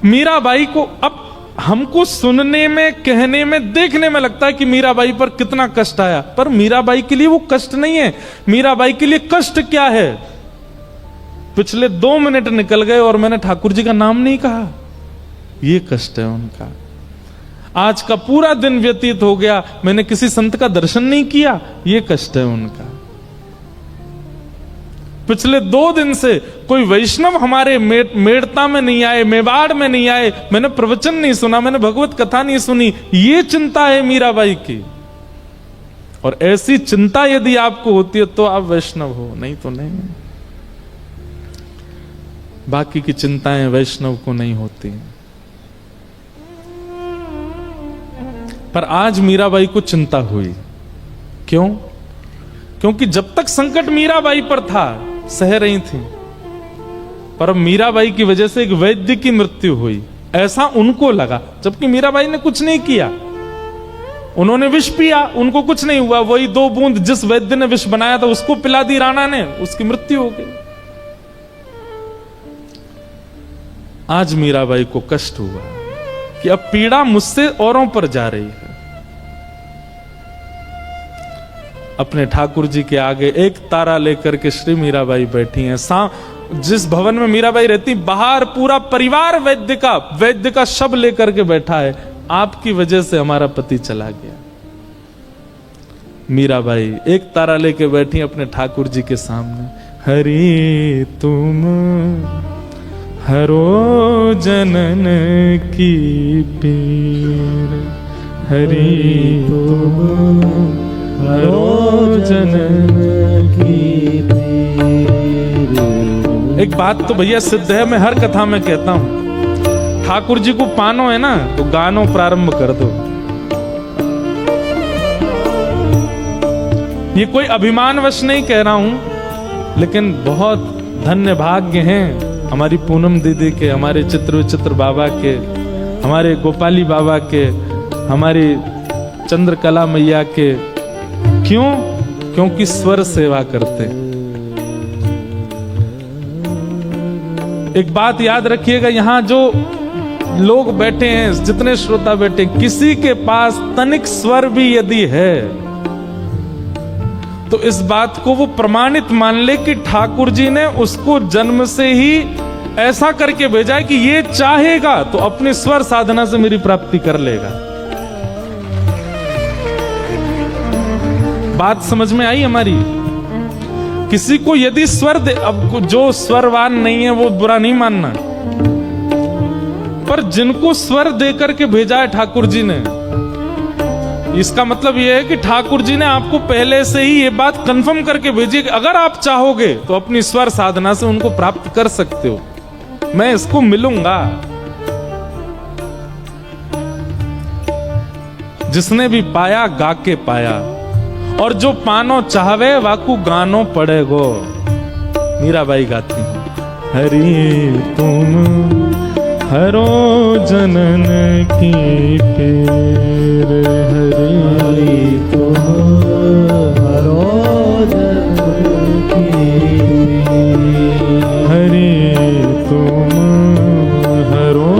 मीराबाई को अब हमको सुनने में, कहने में, देखने में लगता है कि मीराबाई पर कितना कष्ट आया, पर मीराबाई के लिए वो कष्ट नहीं है। मीराबाई के लिए कष्ट क्या है? पिछले 2 मिनट निकल गए और मैंने ठाकुर जी का नाम नहीं कहा, ये कष्ट है उनका। आज का पूरा दिन व्यतीत हो गया, मैंने किसी संत का दर्शन नहीं किया, ये कष्ट है उनका। पिछले 2 दिन से कोई वैष्णव हमारे मेड़ता में नहीं आए, मेवाड़ में नहीं आए, मैंने प्रवचन नहीं सुना, मैंने भगवत कथा नहीं सुनी, ये चिंता है मीराबाई की। और ऐसी चिंता यदि आपको होती है तो आप वैष्णव हो, नहीं तो नहीं। बाकी की चिंताएं वैष्णव को नहीं होती। पर आज मीराबाई को चिंता हुई। क्यों? क्योंकि जब तक संकट मीराबाई पर था सह रही थी, पर अब मीराबाई की वजह से एक वैद्य की मृत्यु हुई, ऐसा उनको लगा, जबकि मीराबाई ने कुछ नहीं किया। उन्होंने विष पिया, उनको कुछ नहीं हुआ, वही 2 बूंद जिस वैद्य ने विष बनाया था उसको पिला दी राणा ने, उसकी मृत्यु हो गई। आज मीराबाई को कष्ट हुआ कि अब पीड़ा मुझसे औरों पर जा रही है। अपने ठाकुर जी के आगे एक तारा लेकर के श्री मीराबाई बैठी हैं। जिस भवन में मीराबाई रहती, बाहर पूरा परिवार वैद्य का शव लेकर के बैठा है। आपकी वजह से हमारा पति चला गया। मीराबाई एक तारा लेके बैठी अपने ठाकुर जी के सामने। हरि तुम हरो जनन की पीर, हरि तुम हरो जनन की पीर। एक बात तो भैया सिद्ध है, मैं हर कथा में कहता हूं, ठाकुर जी को पानो है ना तो गानो प्रारंभ कर दो। ये कोई अभिमानवश नहीं कह रहा हूं, लेकिन बहुत धन्य भाग्य हैं हमारी पूनम दीदी के, हमारे चित्र विचित्र बाबा के, हमारे गोपाली बाबा के, हमारी चंद्रकला मैया के। क्यों? क्योंकि स्वर सेवा करते। एक बात याद रखिएगा, यहां जो लोग बैठे हैं, जितने श्रोता बैठे हैं, किसी के पास तनिक स्वर भी यदि है तो इस बात को वो प्रमाणित मान ले कि ठाकुर जी ने उसको जन्म से ही ऐसा करके भेजा है कि ये चाहेगा तो अपनी स्वर साधना से मेरी प्राप्ति कर लेगा। बात समझ में आई हमारी? किसी को यदि स्वर दे, अब जो स्वरवान नहीं है वो बुरा नहीं मानना, पर जिनको स्वर दे करके भेजा है ठाकुर जी ने, इसका मतलब यह है कि ठाकुर जी ने आपको पहले से ही ये बात कंफर्म करके भेजी कि अगर आप चाहोगे तो अपनी स्वर साधना से उनको प्राप्त कर सकते हो, मैं इसको मिलूंगा। जिसने भी पाया गा के पाया, और जो पानो चाहवे वाकू गानो पड़ेगो। मीराबाई गाती है, हरि तुम हरो जनन की पीर, हरि तुम हरो जनन की पीर, हरि तुम हरो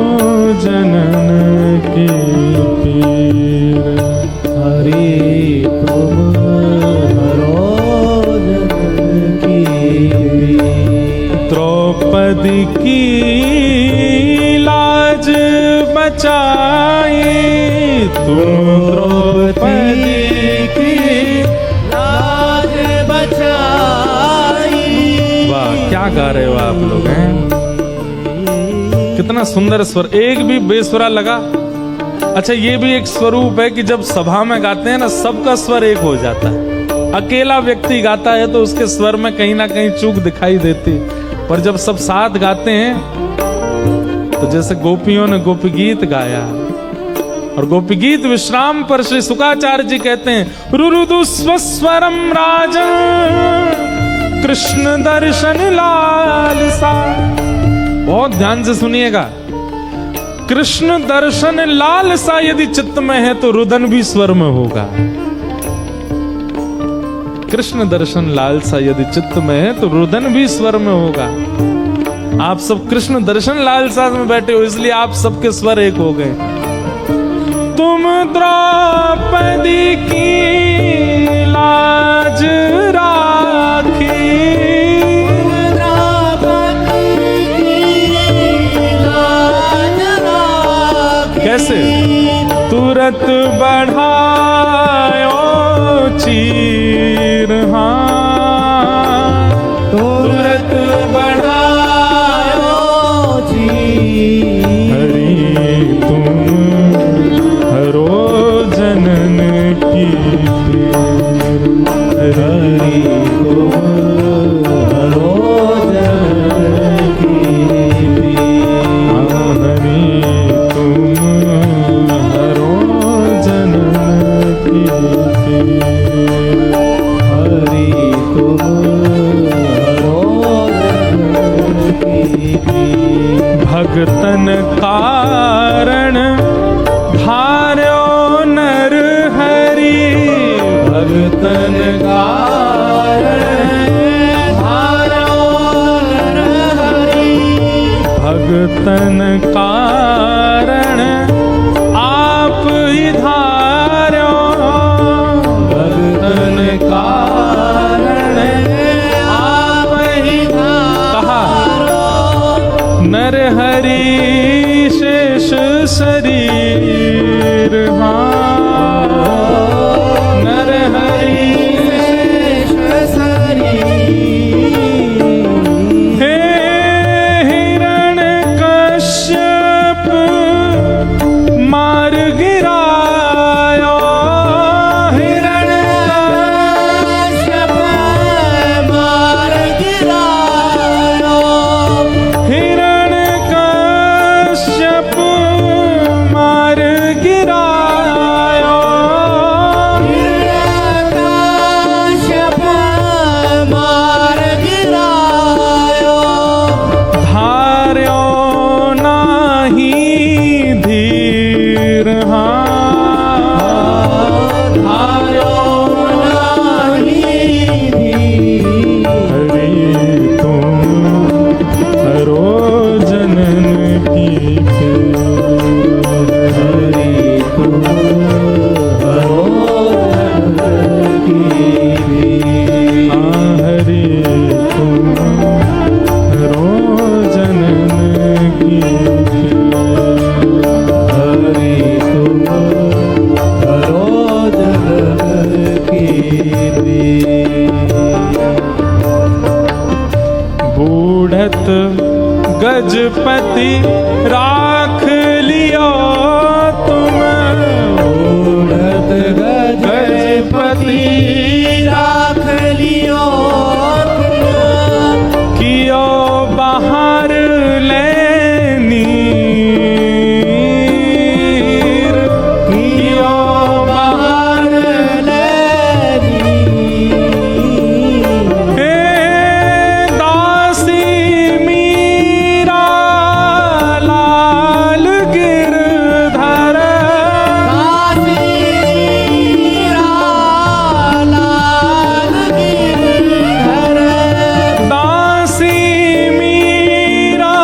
जनन की पीर, हरि तुम हरो जनन की पीर। द्रौपदी की लाज बचाई तुम, द्रौपदी की लाज बचाई। वाह, क्या गा रहे हो आप लोग हैं? कितना सुंदर स्वर, एक भी बेसुरा लगा। अच्छा, ये भी एक स्वरूप है कि जब सभा में गाते हैं ना, सबका स्वर एक हो जाता है। अकेला व्यक्ति गाता है तो उसके स्वर में कहीं ना कहीं चूक दिखाई देती, पर जब सब साथ गाते हैं तो जैसे गोपियों ने गोपी गीत गाया, और गोपी गीत विश्राम पर श्री शुकाचार्य जी कहते हैं, रुरुदु स्वस्वरम राजन कृष्ण दर्शन लालसा। बहुत ध्यान से सुनिएगा, कृष्ण दर्शन लालसा यदि चित्त में है तो रुदन भी स्वर में होगा। कृष्ण दर्शन लालसा यदि चित्त में है तो रुदन भी स्वर में होगा। आप सब कृष्ण दर्शन लालसा में बैठे हो, इसलिए आप सबके स्वर एक हो गए। तुम द्रौपदी की लाज राखी, कैसे तुरत बढ़ायो चीर, तुरत बढ़ायो चीर, हरि तुम हरो जनन की पीर, हरि तुम हरो जनन की पीर, हरि तुम हरो जनन की पीर, हरि तुम भगतन कारण धार्यो नर हरि, भगतन कारण धार्यो नर हरि, भगतन कारण आप ही धार्यो, भगतन कारण आप ही धार्यो, नर हरि शेष शरीर, नर हरि शेष शरीर, हे हिरण्यकश्यप मार गिरायो, हिरण्यकश्यप मार गिरायो, हिरण्यकश्यप मार गिरायो, हिरण्यकश्यप मार गिरायो, धार्यो नाही धीर, धार्यो नाही धीर, हरि तुम हरो जनन की पीर, हरि तुम हरो जनन की पीर, हरि तुम हरो जनन की पीर, हरि तुम हरो जनन की पीर। बूढ़त गजपति राख लियो तुम, बूढ़त गजपति राख लियो तुम, कियो बाहर लेनीर, कियो बाहर लेनीर, हे दासी मीरा लाल गिरधर, दासी मीरा लाल गिरधर, दासी मीरा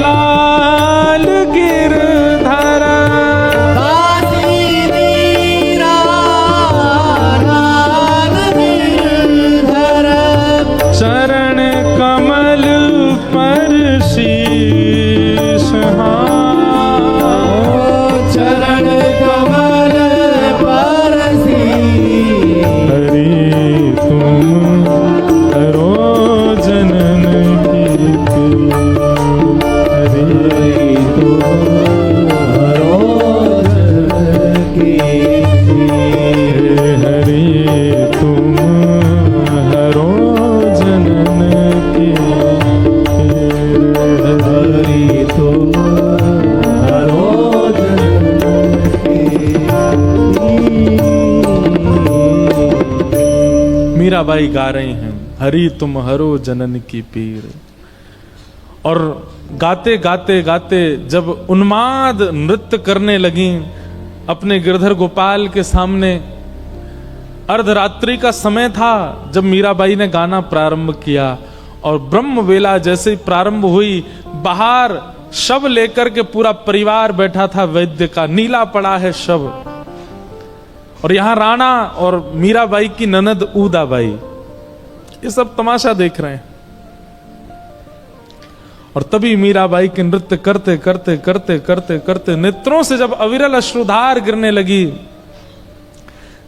लाल गिरधर, दासी मीरा लाल गिरधर, चरण कमल पर शीश, चरण कमल पर शीश, हरि तुम हरो जनन की पीर, हरि तुम हरो जनन की पीर, हरि तुम हरो जनन की पीर, हरि तुम हरो जनन की पीर। मीराबाई गा रही हैं, हरि तुम हरो जनन की पीर। और गाते गाते गाते जब उन्माद नृत्य करने लगी अपने गिरधर गोपाल के सामने, अर्धरात्रि का समय था जब मीराबाई ने गाना प्रारंभ किया और ब्रह्म वेला जैसे ही प्रारंभ हुई, बाहर शव लेकर के पूरा परिवार बैठा था वैद्य का, नीला पड़ा है शव। और यहां राणा और मीराबाई की ननद उदाबाई ये सब तमाशा देख रहे हैं। और तभी मीराबाई के नृत्य करते करते करते करते करते नेत्रों से जब अविरल अश्रुधार गिरने लगी,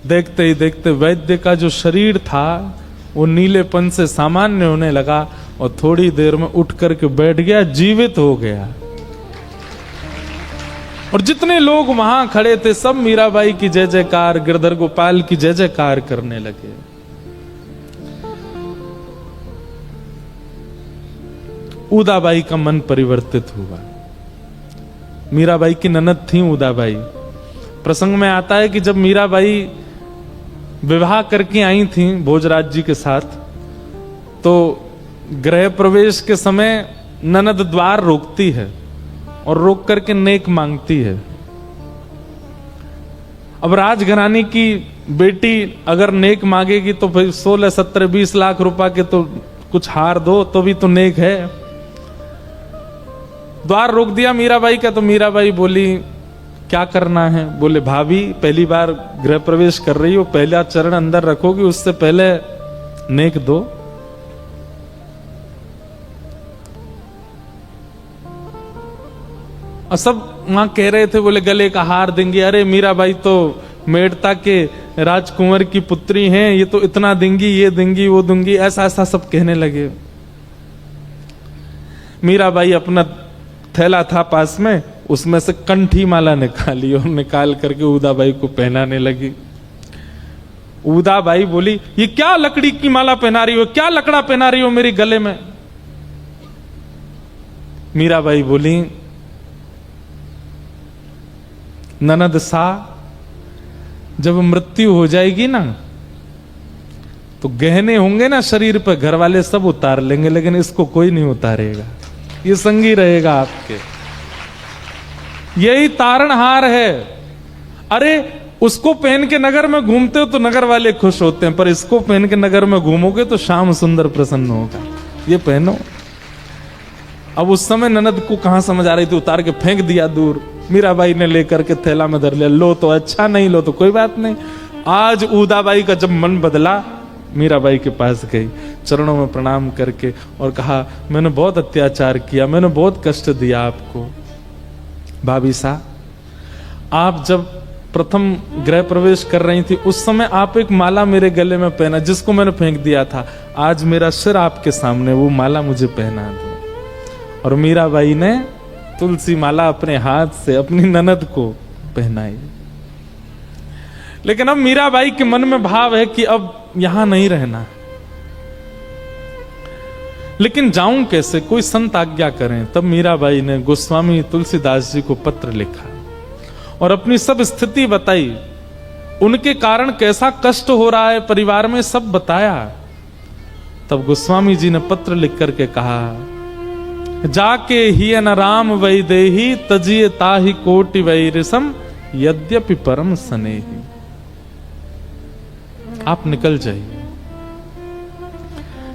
देखते ही देखते वैद्य का जो शरीर था वो नीलेपन से सामान्य होने लगा और थोड़ी देर में उठ करके बैठ गया, जीवित हो गया। और जितने लोग वहां खड़े थे सब मीराबाई की जय जयकार, गिरधर गोपाल की जय जयकार करने लगे। उदाबाई का मन परिवर्तित हुआ। मीराबाई की ननद थी उदाबाई। प्रसंग में आता है कि जब मीराबाई विवाह करके आई थी भोजराज जी के साथ, तो गृह प्रवेश के समय ननद द्वार रोकती है और रोक करके नेक मांगती है। अब राजघराने की बेटी अगर नेक मांगेगी तो भाई 16, 17, 20 लाख रुपए के तो कुछ हार दो तो भी तो नेक है। द्वार रोक दिया मीराबाई का, तो मीराबाई बोली क्या करना है? बोले भाभी पहली बार गृह प्रवेश कर रही हो, पहला चरण अंदर रखोगी, उससे पहले नेक दो। और सब वहां कह रहे थे, बोले गले का हार देंगे। अरे मीराबाई तो मेड़ता के राजकुंवर की पुत्री हैं, ये तो इतना देंगी, ये देंगी, वो दूंगी, ऐसा ऐसा सब कहने लगे। मीराबाई अपना थैला था पास में, उसमें से कंठी माला निकाली और निकाल करके उदाबाई को पहनाने लगी। उदाबाई बोली ये क्या लकड़ी की माला पहना रही हो, क्या लकड़ा पहना रही हो मेरे गले में? मीराबाई बोली ननद सा, जब मृत्यु हो जाएगी ना तो गहने होंगे ना शरीर पर, घर वाले सब उतार लेंगे, लेकिन इसको कोई नहीं उतारेगा, ये संगी रहेगा आपके। यही तारणहार है। अरे उसको पहन के नगर में घूमते हो तो नगर वाले खुश होते हैं, पर इसको पहन के नगर में घूमोगे तो श्याम सुंदर प्रसन्न होगा। ये पहनो। अब उस समय ननद को कहां समझ आ रही थी, उतार के फेंक दिया दूर। मीराबाई ने लेकर के थैला में धर लिया, लो तो अच्छा, नहीं लो तो कोई बात नहीं। आज उदाबाई का जब मन बदला, मीराबाई के पास गई, चरणों में प्रणाम करके और कहा मैंने बहुत अत्याचार किया, मैंने बहुत कष्ट दिया आपको। भाभी सा, आप जब प्रथम गृह प्रवेश कर रही थी उस समय आप एक माला मेरे गले में पहना, जिसको मैंने फेंक दिया था। आज मेरा सिर आपके सामने, वो माला मुझे पहना दो। और मीराबाई ने तुलसी माला अपने हाथ से अपनी ननद को पहनाई। लेकिन अब मीराबाई के मन में भाव है कि अब यहां नहीं रहना, लेकिन जाऊं कैसे, कोई संत आज्ञा करें। तब मीराबाई ने गोस्वामी तुलसीदास जी को पत्र लिखा और अपनी सब स्थिति बताई, उनके कारण कैसा कष्ट हो रहा है परिवार में, सब बताया। तब गोस्वामी जी ने पत्र लिख करके कहा, जाके ही न राम वैदेही तजिए ताहि कोटि वैरिसम यद्यपि परम स्नेही। आप निकल जाइए।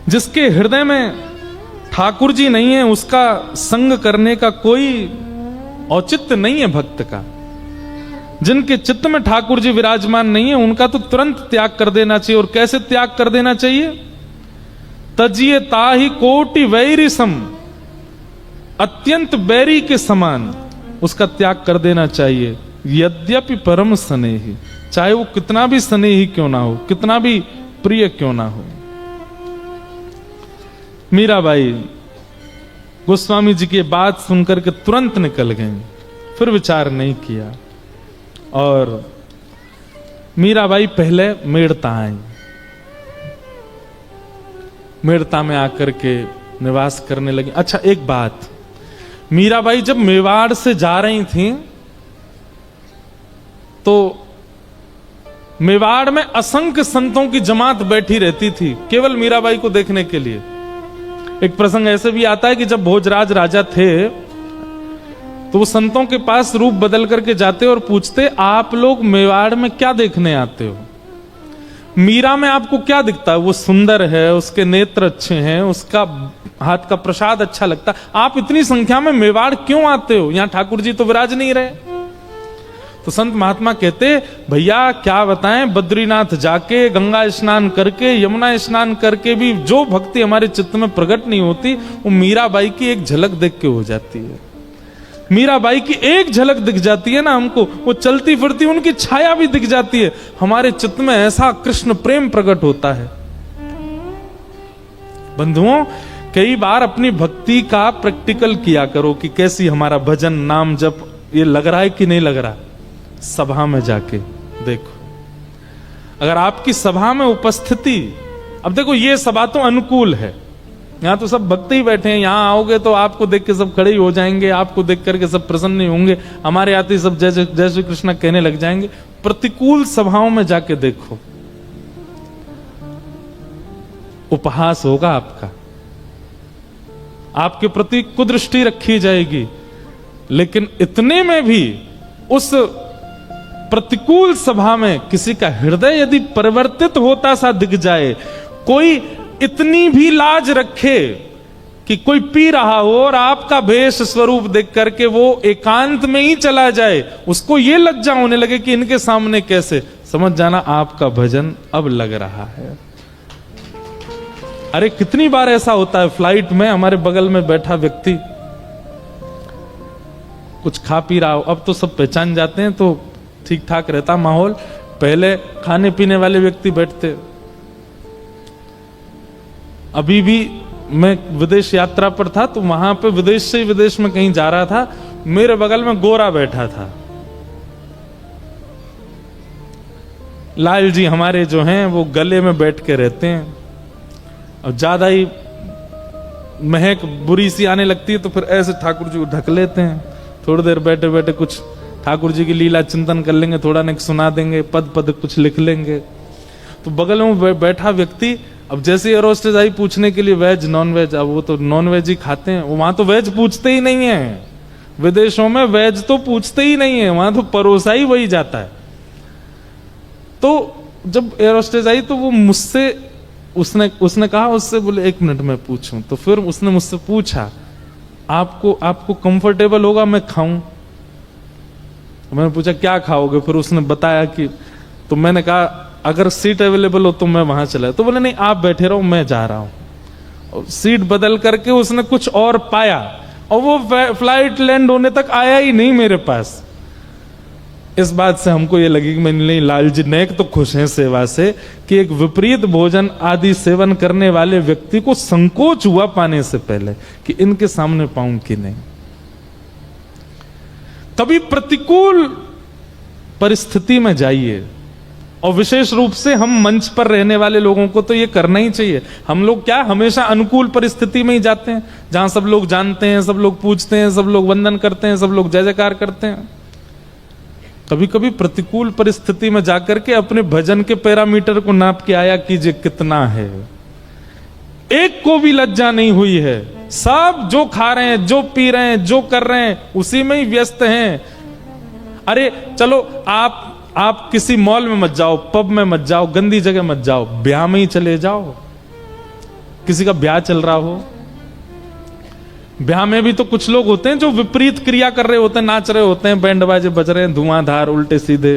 जिसके हृदय में ठाकुर जी नहीं है उसका संग करने का कोई औचित्य नहीं है भक्त का। जिनके चित्त में ठाकुर जी विराजमान नहीं है उनका तो तुरंत त्याग कर देना चाहिए। और कैसे त्याग कर देना चाहिए? तजिए ताहि कोटि वैरिसम, अत्यंत बैरी के समान उसका त्याग कर देना चाहिए। यद्यपि परम स्नेही, चाहे वो कितना भी स्नेही क्यों ना हो, कितना भी प्रिय क्यों ना हो। मीराबाई गोस्वामी जी की बात सुनकर के तुरंत निकल गई, फिर विचार नहीं किया। और मीराबाई पहले मेड़ता आई, मेड़ता में आकर के निवास करने लगी। अच्छा एक बात, मीराबाई जब मेवाड़ से जा रही थी तो मेवाड़ में असंख्य संतों की जमात बैठी रहती थी केवल मीराबाई को देखने के लिए। एक प्रसंग ऐसे भी आता है कि जब भोजराज राजा थे तो वो संतों के पास रूप बदल करके जाते और पूछते, आप लोग मेवाड़ में क्या देखने आते हो? मीरा में आपको क्या दिखता है? वो सुंदर है, उसके नेत्र अच्छे हैं, उसका हाथ का प्रसाद अच्छा लगता है। आप इतनी संख्या में मेवाड़ क्यों आते हो? यहां ठाकुर जी तो विराज नहीं रहे। तो संत महात्मा कहते, भैया क्या बताएं, बद्रीनाथ जाके गंगा स्नान करके यमुना स्नान करके भी जो भक्ति हमारे चित्त में प्रकट नहीं होती, वो मीराबाई की एक झलक देख के हो जाती है। मीराबाई की एक झलक दिख जाती है ना हमको, वो चलती फिरती उनकी छाया भी दिख जाती है, हमारे चित्त में ऐसा कृष्ण प्रेम प्रकट होता है। बंधुओं, कई बार अपनी भक्ति का प्रैक्टिकल किया करो कि कैसी हमारा भजन नाम जप ये लग रहा है कि नहीं लग रहा। सभा में जाके देखो, अगर आपकी सभा में उपस्थिति, अब देखो ये सभा तो अनुकूल है, यहां तो सब भक्त ही बैठे हैं, यहां आओगे तो आपको देख के सब खड़े ही हो जाएंगे, आपको देख करके सब प्रसन्न ही होंगे, हमारे आते सब जय जय श्री कृष्ण कहने लग जाएंगे। प्रतिकूल सभाओं में जाके देखो, उपहास होगा आपका, आपके प्रति कुदृष्टि रखी जाएगी। लेकिन इतने में भी उस प्रतिकूल सभा में किसी का हृदय यदि परिवर्तित होता सा दिख जाए, कोई इतनी भी लाज रखे कि कोई पी रहा हो और आपका भेष स्वरूप देख करके वो एकांत में ही चला जाए, उसको ये लज्जा होने लगे कि इनके सामने कैसे, समझ जाना आपका भजन अब लग रहा है। अरे कितनी बार ऐसा होता है, फ्लाइट में हमारे बगल में बैठा व्यक्ति कुछ खा पी रहा हो, अब तो सब पहचान जाते हैं तो ठीक ठाक रहता माहौल, पहले खाने पीने वाले व्यक्ति बैठते। अभी भी मैं विदेश यात्रा पर था तो वहां पे विदेश से विदेश में कहीं जा रहा था, मेरे बगल में गोरा बैठा था। लाल जी हमारे जो हैं वो गले में बैठ के रहते हैं, और ज्यादा ही महक बुरी सी आने लगती है तो फिर ऐसे ठाकुर जी को ढक लेते हैं। थोड़ी देर बैठे बैठे कुछ ठाकुर जी की लीला चिंतन कर लेंगे, थोड़ा न सुना देंगे, पद पद कुछ लिख लेंगे। तो बगल में बैठा व्यक्ति अब जैसे एयर होस्टेस आई पूछने के लिए वेज नॉन वेज, अब वो तो नॉन वेज ही खाते हैं, वहां तो वेज पूछते ही नहीं है, विदेशों में वेज तो पूछते ही नहीं है, वहां तो परोसा ही वही जाता है। तो जब एयर होस्टेस आई तो वो मुझसे उसने कहा उससे, बोले 1 मिनट में पूछूं। तो फिर उसने मुझसे पूछा, आपको कंफर्टेबल होगा मैं खाऊं? मैंने पूछा क्या खाओगे? फिर उसने बताया कि, तो मैंने कहा अगर सीट अवेलेबल हो तो मैं वहां चला। तो बोले नहीं आप बैठे रहो मैं जा रहा हूं। सीट बदल करके उसने कुछ और पाया और वो फ्लाइट लैंड होने तक आया ही नहीं मेरे पास। इस बात से हमको ये लगी कि नहीं, लाल जी नेक तो खुश हैं सेवा से कि एक विपरीत भोजन आदि सेवन करने वाले व्यक्ति को संकोच हुआ पाने से पहले कि इनके सामने पाऊं कि नहीं। कभी प्रतिकूल परिस्थिति में जाइए, और विशेष रूप से हम मंच पर रहने वाले लोगों को तो ये करना ही चाहिए। हम लोग क्या हमेशा अनुकूल परिस्थिति में ही जाते हैं, जहां सब लोग जानते हैं, सब लोग पूछते हैं, सब लोग वंदन करते हैं, सब लोग जय जयकार करते हैं। कभी कभी प्रतिकूल परिस्थिति में जाकर के अपने भजन के पैरामीटर को नाप के आया कीजिए कितना है। एक को भी लज्जा नहीं हुई है, सब जो खा रहे हैं, जो पी रहे हैं, जो कर रहे हैं उसी में ही व्यस्त हैं। अरे चलो आप किसी मॉल में मत जाओ, पब में मत जाओ, गंदी जगह मत जाओ, ब्याह में ही चले जाओ। किसी का ब्याह चल रहा हो, ब्याह में भी तो कुछ लोग होते हैं जो विपरीत क्रिया कर रहे होते हैं, नाच रहे होते हैं, बैंड बाजे बज रहे हैं, धुआंधार उल्टे सीधे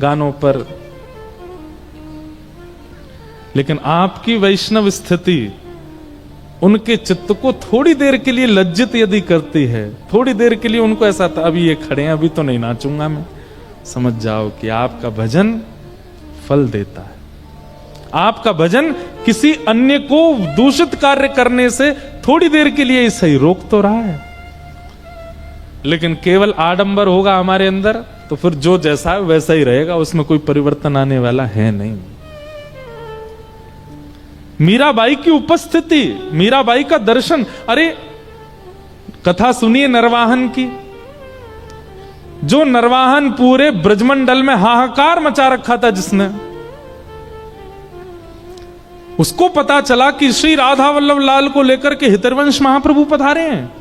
गानों पर। लेकिन आपकी वैष्णव स्थिति उनके चित्त को थोड़ी देर के लिए लज्जित यदि करती है, थोड़ी देर के लिए उनको ऐसा था अभी ये खड़े हैं, अभी तो नहीं नाचूंगा मैं, समझ जाओ कि आपका भजन फल देता है। आपका भजन किसी अन्य को दूषित कार्य करने से थोड़ी देर के लिए सही रोक तो रहा है, लेकिन केवल आडंबर होगा हमारे अंदर तो फिर जो जैसा है वैसा ही रहेगा, उसमें कोई परिवर्तन आने वाला है नहीं। मीराबाई की उपस्थिति, मीराबाई का दर्शन, अरे कथा सुनिए नरवाहन की। जो नरवाहन पूरे ब्रजमंडल में हाहाकार मचा रखा था जिसने, उसको पता चला कि श्री राधा वल्लभ लाल को लेकर के हितरवंश महाप्रभु पधारे हैं,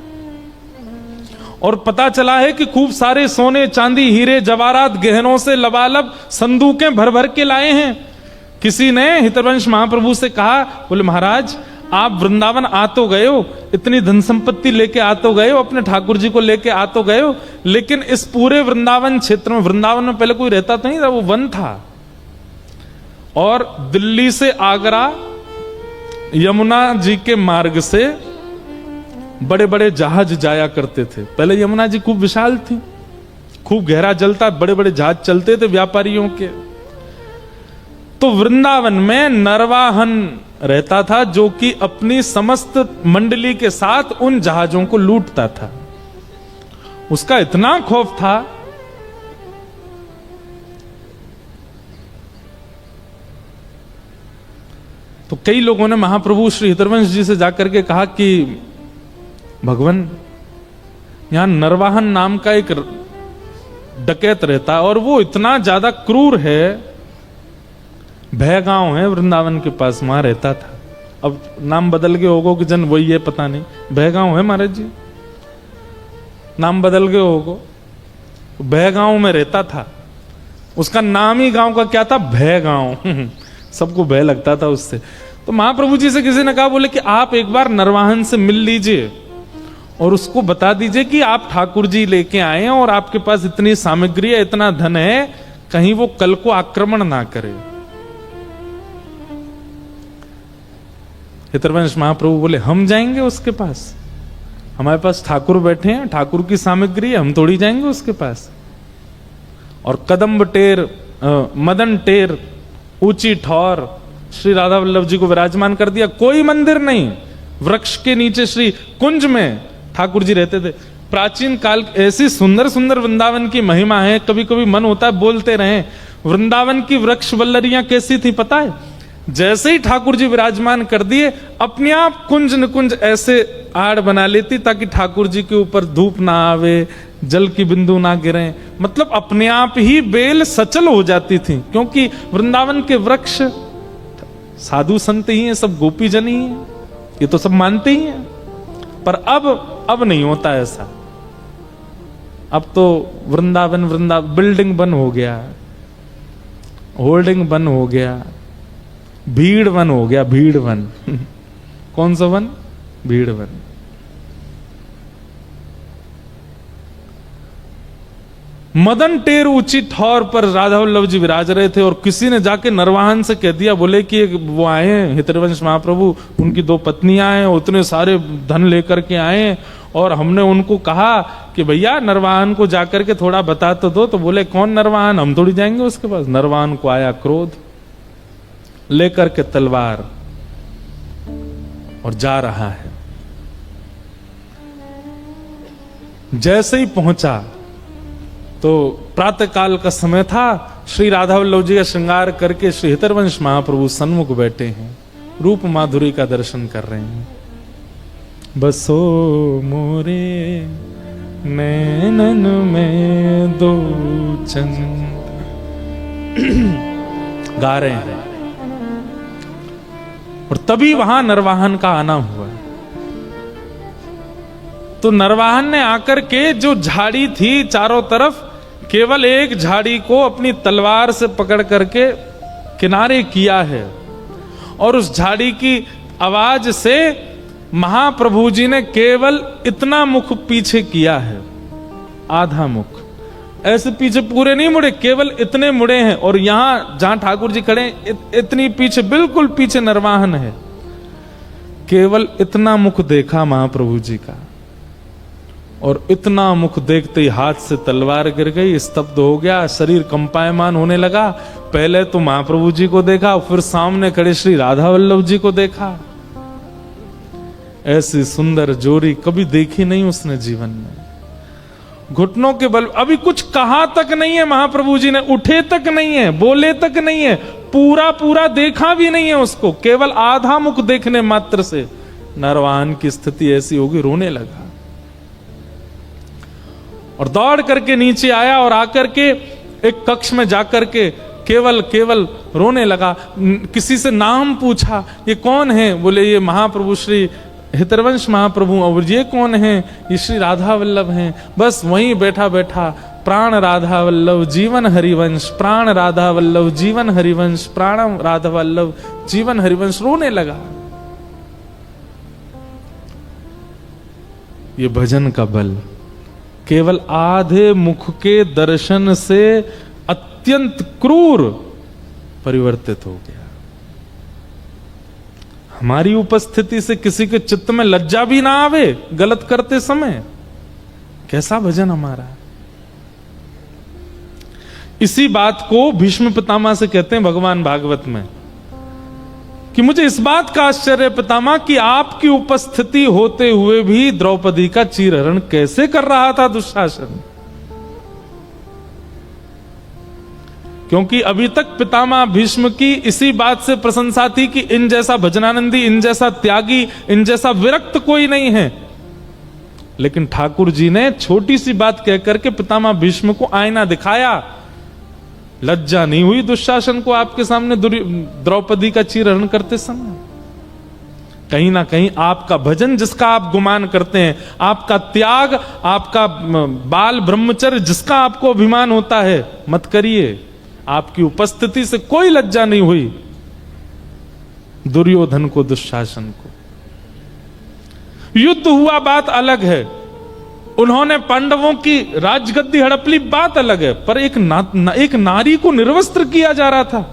और पता चला है कि खूब सारे सोने चांदी हीरे जवाहरात गहनों से लबालब संदूकें भर भर के लाए हैं। किसी ने हितवंश महाप्रभु से कहा, बोले महाराज आप वृंदावन आ तो गए हो, इतनी धन संपत्ति लेके आ तो गए हो, अपने ठाकुर जी को लेके आ तो गए हो, लेकिन इस पूरे वृंदावन क्षेत्र में, वृंदावन में पहले कोई रहता तो नहीं था, वो वन था, और दिल्ली से आगरा यमुना जी के मार्ग से बड़े बड़े जहाज जाया करते थे। पहले यमुना जी खूब विशाल थी, खूब गहरा जल था, बड़े बड़े जहाज चलते थे व्यापारियों के। तो वृंदावन में नरवाहन रहता था, जो कि अपनी समस्त मंडली के साथ उन जहाजों को लूटता था। उसका इतना खौफ था तो कई लोगों ने महाप्रभु श्री हितवंश जी से जाकर के कहा कि भगवान, यहां नरवाहन नाम का एक डकैत रहता है और वो इतना ज्यादा क्रूर है, भय गांव है वृंदावन के पास, वहां रहता था। अब नाम बदल गए होगो कि जन वही है, पता नहीं। भय गांव है महाराज जी, नाम बदल गए होगो। भय गांव में रहता था, उसका नाम ही गांव का क्या था, भय गांव। सबको भय लगता था उससे। तो महाप्रभु जी से किसी ने कहा, बोले कि आप एक बार नरवाहन से मिल लीजिए और उसको बता दीजिए कि आप ठाकुर जी लेके आए हैं और आपके पास इतनी सामग्री है, इतना धन है, कहीं वो कल को आक्रमण ना करे। हितवंश महाप्रभु बोले, हम जाएंगे उसके पास, हमारे पास ठाकुर बैठे हैं, ठाकुर की सामग्री है, हम थोड़ी जाएंगे उसके पास। और कदम्ब टेर, मदन टेर, ऊंची ठौर श्री राधा वल्लभ जी को विराजमान कर दिया। कोई मंदिर नहीं, वृक्ष के नीचे श्री कुंज में ठाकुर जी रहते थे। प्राचीन काल ऐसी सुंदर सुंदर वृंदावन की महिमा है, कभी कभी मन होता है बोलते रहें। वृंदावन की वृक्ष वल्लरियां कैसी थी पता है? जैसे ही ठाकुर जी विराजमान कर दिए, अपने आप कुंज निकुंज ऐसे आड़ बना लेती ताकि ठाकुर जी के ऊपर धूप ना आवे, जल की बिंदु ना गिरे। मतलब अपने आप ही बेल सचल हो जाती थी, क्योंकि वृंदावन के वृक्ष साधु संत ही हैं, सब गोपी जन ही हैं, ये तो सब मानते ही हैं। पर अब नहीं होता ऐसा। अब तो वृंदावन बिल्डिंग बन हो गया, होल्डिंग बन हो गया, भीड़ वन हो गया, भीड़ वन। कौन सा वन? भीड़ वन। मदन टेर ऊंची ठौर पर राधा वल्लभ जी विराज रहे थे और किसी ने जाके नरवाहन से कह दिया, बोले कि वो आए हैं हितवंश महाप्रभु, उनकी 2 पत्नियां हैं, उतने सारे धन लेकर के आए हैं, और हमने उनको कहा कि भैया नरवाहन को जाकर के थोड़ा बता तो दो। तो बोले कौन नरवाहन, हम थोड़ी जाएंगे उसके पास। नरवाहन को आया क्रोध, लेकर के तलवार और जा रहा है। जैसे ही पहुंचा तो प्रातः काल का समय था, श्री राधा वल्लभ जी का श्रृंगार करके श्री हितवंश महाप्रभु सन्मुख बैठे हैं, रूप माधुरी का दर्शन कर रहे हैं। बसो मोरे नैनन में दो चंद, गा रहे हैं। और तभी वहां नरवाहन का आना हुआ। तो नरवाहन ने आकर के जो झाड़ी थी चारों तरफ, केवल एक झाड़ी को अपनी तलवार से पकड़ करके किनारे किया है, और उस झाड़ी की आवाज से महाप्रभु जी ने केवल इतना मुख पीछे किया है, आधा मुख, ऐसे पीछे पूरे नहीं मुड़े, केवल इतने मुड़े हैं। और यहां जहां ठाकुर जी खड़े इतनी पीछे, बिल्कुल पीछे नरवाहन है, केवल इतना मुख देखा महाप्रभु जी का, और इतना मुख देखते ही हाथ से तलवार गिर गई, स्तब्ध हो गया, शरीर कंपायमान होने लगा। पहले तो महाप्रभु जी को देखा, फिर सामने खड़े श्री राधा वल्लभ जी को देखा। ऐसी सुंदर जोड़ी कभी देखी नहीं उसने जीवन में। घुटनों के बल, अभी कुछ कहा तक नहीं है महाप्रभु जी ने, उठे तक नहीं है, बोले तक नहीं है, पूरा पूरा देखा भी नहीं है उसको, केवल आधा मुख देखने मात्र से नरवाहन की स्थिति ऐसी होगी, रोने लगा और दौड़ करके नीचे आया और आकर के एक कक्ष में जाकर के केवल रोने लगा। किसी से नाम पूछा, ये कौन है? बोले ये महाप्रभु श्री हितरवंश महाप्रभु, और ये कौन है? ये श्री राधा वल्लभ हैं। बस वहीं बैठा बैठा प्राण राधा वल्लभ जीवन हरिवंश, प्राण राधा वल्लभ जीवन हरिवंश, प्राण राधा वल्लभ जीवन हरिवंश, रोने लगा। ये भजन का बल केवल आधे मुख के दर्शन से अत्यंत क्रूर परिवर्तित हो गया। हमारी उपस्थिति से किसी के चित्त में लज्जा भी ना आवे गलत करते समय, कैसा भजन हमारा। इसी बात को भीष्म पितामह से कहते हैं भगवान भागवत में कि मुझे इस बात का आश्चर्य पितामह कि आपकी उपस्थिति होते हुए भी द्रौपदी का चीरहरण कैसे कर रहा था दुशासन। क्योंकि अभी तक पितामह भीष्म की इसी बात से प्रशंसा थी कि इन जैसा भजनानंदी, इन जैसा त्यागी, इन जैसा विरक्त कोई नहीं है। लेकिन ठाकुर जी ने छोटी सी बात कहकर के पितामह भीष्म को आईना दिखाया। लज्जा नहीं हुई दुशासन को आपके सामने द्रौपदी का चीरहरण करते समय। कहीं ना कहीं आपका भजन जिसका आप गुमान करते हैं, आपका त्याग, आपका बाल ब्रह्मचर्य जिसका आपको अभिमान होता है, मत करिए। आपकी उपस्थिति से कोई लज्जा नहीं हुई दुर्योधन को, दुशासन को। युद्ध हुआ बात अलग है, उन्होंने पांडवों की राजगद्दी हड़प ली बात अलग है, पर एक नारी को निर्वस्त्र किया जा रहा था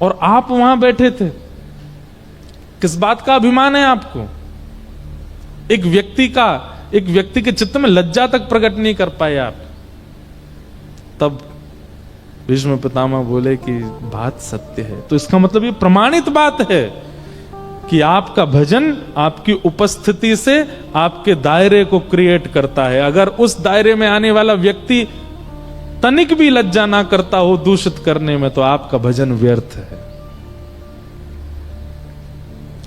और आप वहां बैठे थे। किस बात का अभिमान है आपको? एक व्यक्ति के चित्त में लज्जा तक प्रकट नहीं कर पाए आप। तब भीष्म पितामह बोले कि बात सत्य है। तो इसका मतलब ये प्रमाणित बात है कि आपका भजन आपकी उपस्थिति से आपके दायरे को क्रिएट करता है। अगर उस दायरे में आने वाला व्यक्ति तनिक भी लज्जा ना करता हो दूषित करने में, तो आपका भजन व्यर्थ है।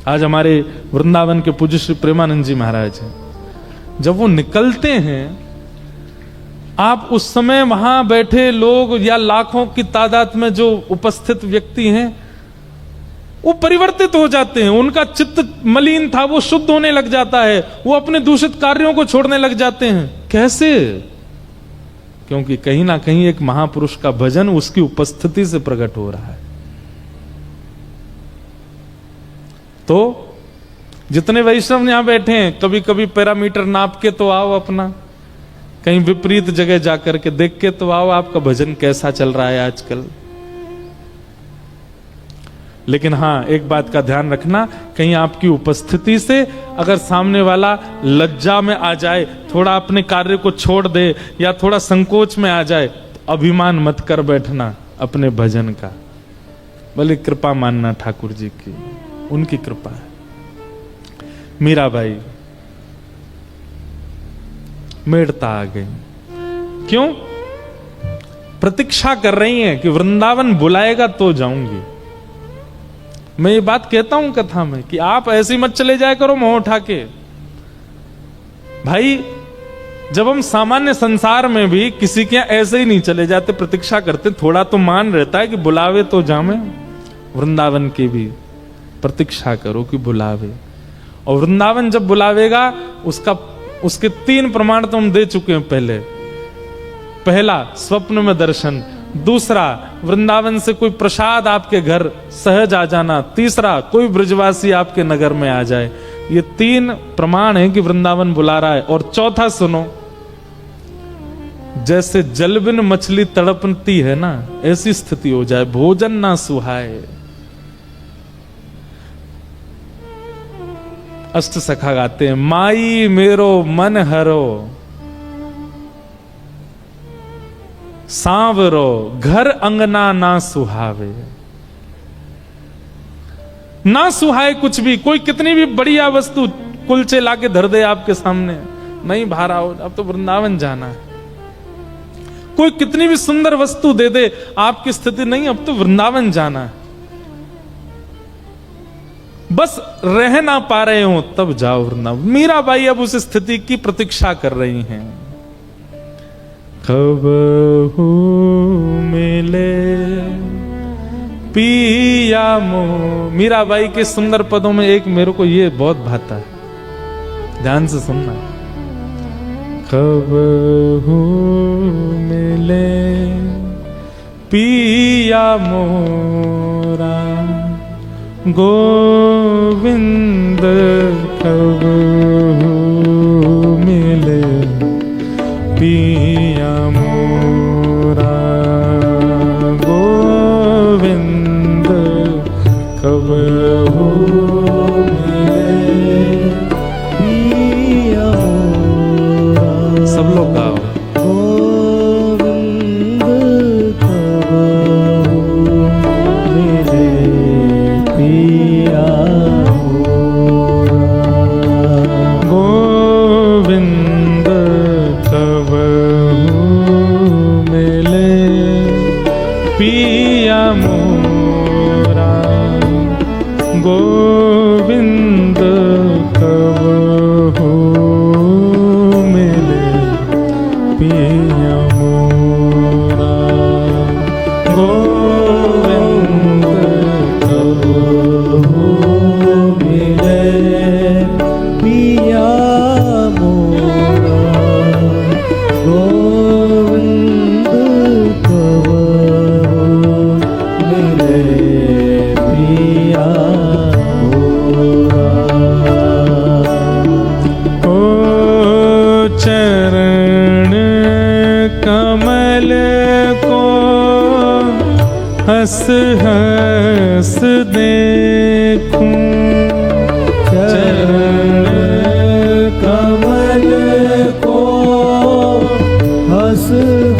आज हमारे वृंदावन के पूज्य श्री प्रेमानंद जी महाराज हैं, जब वो निकलते हैं, आप उस समय वहां बैठे लोग या लाखों की तादाद में जो उपस्थित व्यक्ति हैं, वो परिवर्तित हो जाते हैं। उनका चित्त मलिन था, वो शुद्ध होने लग जाता है, वो अपने दूषित कार्यों को छोड़ने लग जाते हैं। कैसे? क्योंकि कहीं ना कहीं एक महापुरुष का भजन उसकी उपस्थिति से प्रकट हो रहा है। तो जितने वैष्णव यहां बैठे हैं, कभी कभी पैरामीटर नाप के तो आओ, अपना कहीं विपरीत जगह जाकर के देख के तो आओ आपका भजन कैसा चल रहा है आजकल। लेकिन हां, एक बात का ध्यान रखना, कहीं आपकी उपस्थिति से अगर सामने वाला लज्जा में आ जाए, थोड़ा अपने कार्य को छोड़ दे या थोड़ा संकोच में आ जाए, तो अभिमान मत कर बैठना अपने भजन का। बोले कृपा मानना ठाकुर जी की, उनकी कृपा है। मीराबाई मेड़ता आ गई। क्यों? प्रतीक्षा कर रही हैं कि वृंदावन बुलाएगा तो जाऊंगी। मैं ये बात कहता हूं कथा में कि आप ऐसे मत चले जाया करो मुंह उठा के। भाई, जब हम सामान्य संसार में भी किसी के यहां ऐसे ही नहीं चले जाते, प्रतीक्षा करते, थोड़ा तो मान रहता है कि बुलावे तो जामे। वृंदावन की भी प्रतीक्षा करो कि बुलावे, और वृंदावन जब बुलावेगा उसके 3 प्रमाण तो हम दे चुके हैं पहले। पहला, स्वप्न में दर्शन। दूसरा, वृंदावन से कोई प्रसाद आपके घर सहज आ जाना। तीसरा, कोई ब्रजवासी आपके नगर में आ जाए। ये 3 प्रमाण है कि वृंदावन बुला रहा है। और चौथा सुनो, जैसे जल बिन मछली तड़पती है ना, ऐसी स्थिति हो जाए, भोजन ना सुहाए। अष्ट सखा गाते हैं, माई मेरो मन हरो, सांवरो घर अंगना ना सुहावे। ना सुहाए कुछ भी, कोई कितनी भी बढ़िया वस्तु कुलचे लाके धर दे आपके सामने, नहीं भारा हो, अब तो वृंदावन जाना है। कोई कितनी भी सुंदर वस्तु दे दे, आपकी स्थिति नहीं, अब तो वृंदावन जाना है। बस रह ना पा रहे हो तब जाओ वृंदावन। मीराबाई अब उस स्थिति की प्रतीक्षा कर रही हैं। कब हो मिले पिया मो। मीराबाई के सुंदर पदों में एक मेरे को ये बहुत भाता है, ध्यान से सुनना। कब मिले पिया मोरा गोविंद, कब मिले पिया मोरा गोविंद, कब सब लोग गाओ। गोविंद कब मिले पिया गोविंद कब मिले पिया मोरा गोविंद, कब पिया मोरा गोविंद, कब मिले पिया मोरा गोविंद, कब मिले पिया मोरा। ओ चरण कमल को हंस हंस देखूं, चरण कमल को हंस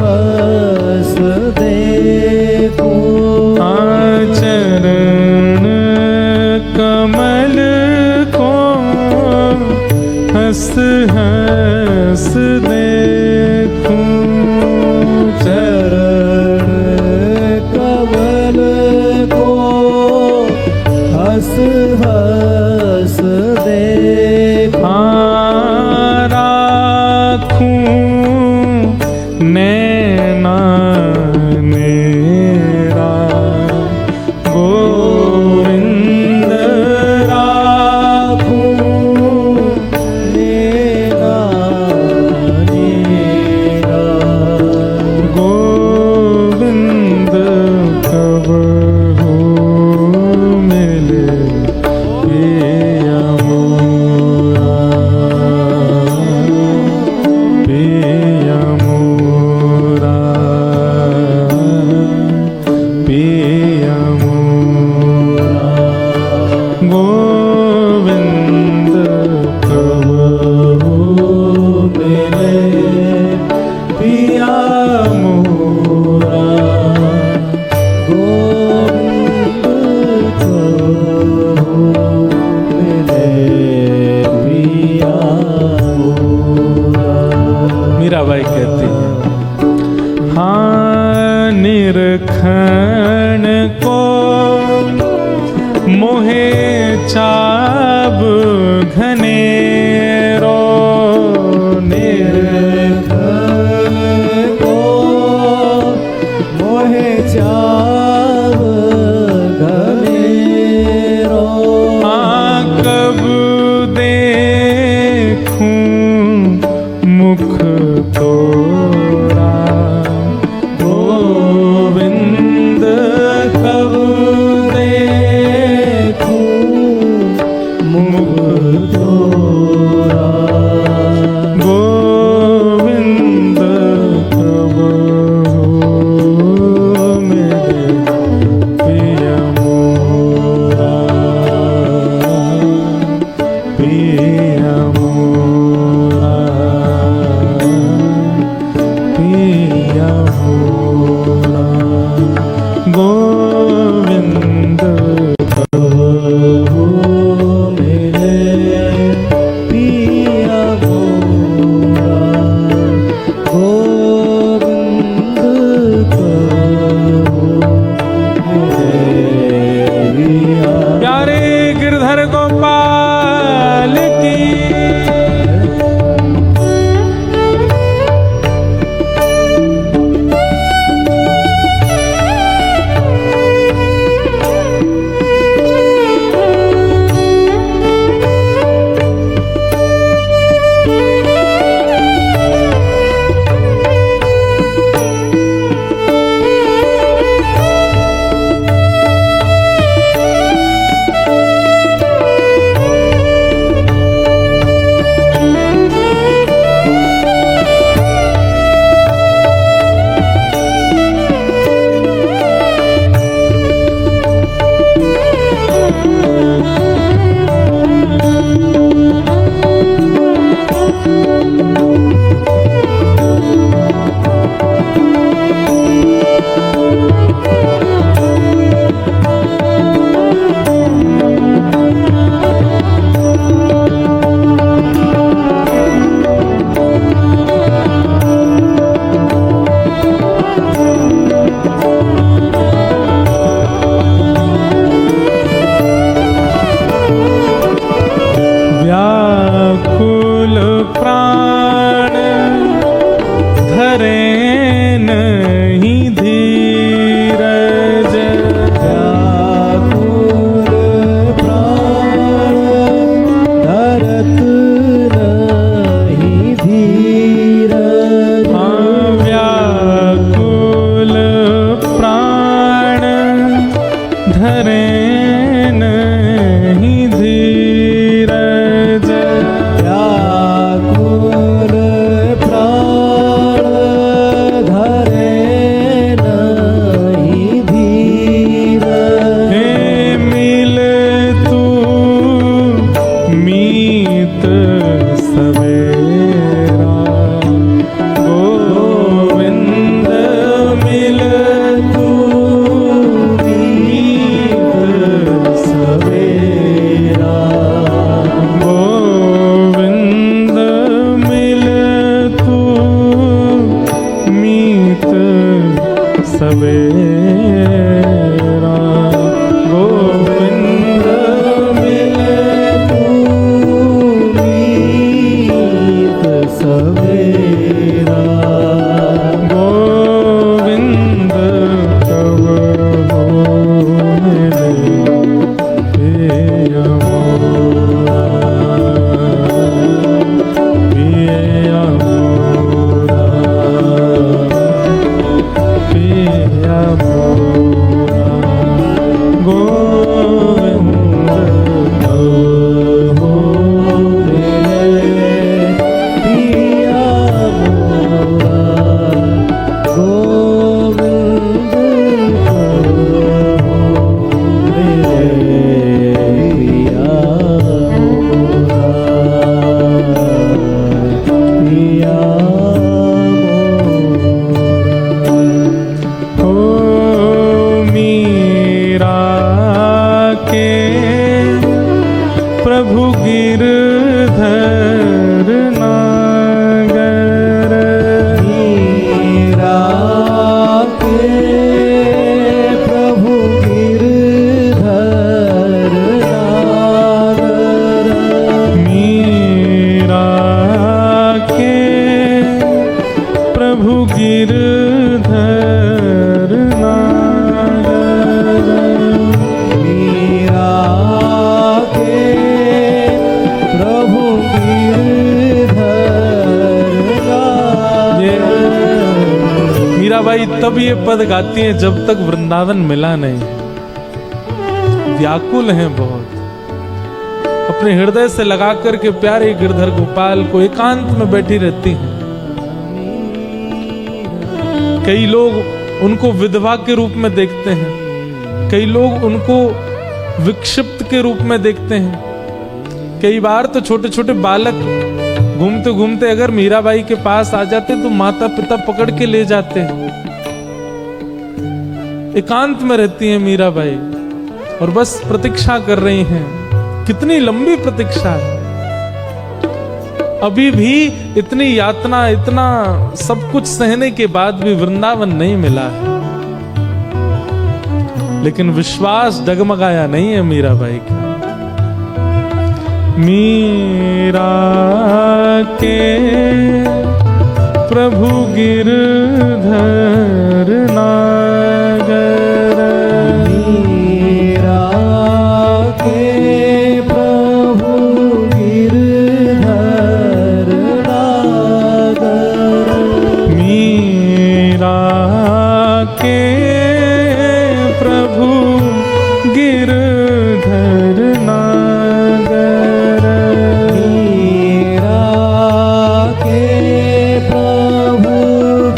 हंस देखूं, चरण कमल को हंस हंस देखूं, चरण कमल को हंस हंस देखूं, राखूं नैना मेरा गोविंद, राखूं नैना मेरा गोविंद, कब मिले पिया मोरा, पिया मोरा, पिया मोरा गोविंद, कब मिले पिया मोरा गोविंद, कब मिले पिया मोरा। मीराबाई कहती है, हाँ निरखण को मोहे चाब घनेरो, निरखण को मोहे चाव घनेरो, कब देखूं मुख तोरा गोविंद, कब देखूं मुख तोरा गोविंद, कब मिले पिया मोरा, पिया मोरा सवेरा गोविंद मिले तू मीत सवेरा गोविंद कब हो मिले पिया मोरा पिया मोरा पिया मोरा गोविंद कब हो मिले पिया मोरा गोविंद कब हो मिले पिया मोरा पिया मोरा हो मीरा के प्रभु गिरधर नागर मीरा के प्रभु गिरधर नागर मीरा के प्रभु गिरधर नागर मीरा के प्रभु गिरधर नागर मीराबाई तब ये पद गाती हैं जब तक वृंदावन मिला नहीं, व्याकुल हैं बहुत, अपने हृदय से लगा करके प्यारे गिरधर गोपाल को एकांत में बैठी रहती हैं। कई लोग उनको विधवा के रूप में देखते हैं, कई लोग उनको विक्षिप्त के रूप में देखते हैं। कई बार तो छोटे छोटे बालक घूमते घूमते अगर मीराबाई के पास आ जाते तो माता पिता पकड़ के ले जाते। एकांत में रहती हैं मीराबाई और बस प्रतीक्षा कर रही हैं। कितनी लंबी प्रतीक्षा है, अभी भी इतनी यातना, इतना सब कुछ सहने के बाद भी वृंदावन नहीं मिला है, लेकिन विश्वास डगमगाया नहीं है मीराबाई का। मीरा के प्रभु गिरधर नागर मीरा के प्रभु गिरधर नागर मीरा के प्रभु गिरधर नागर मीरा के प्रभु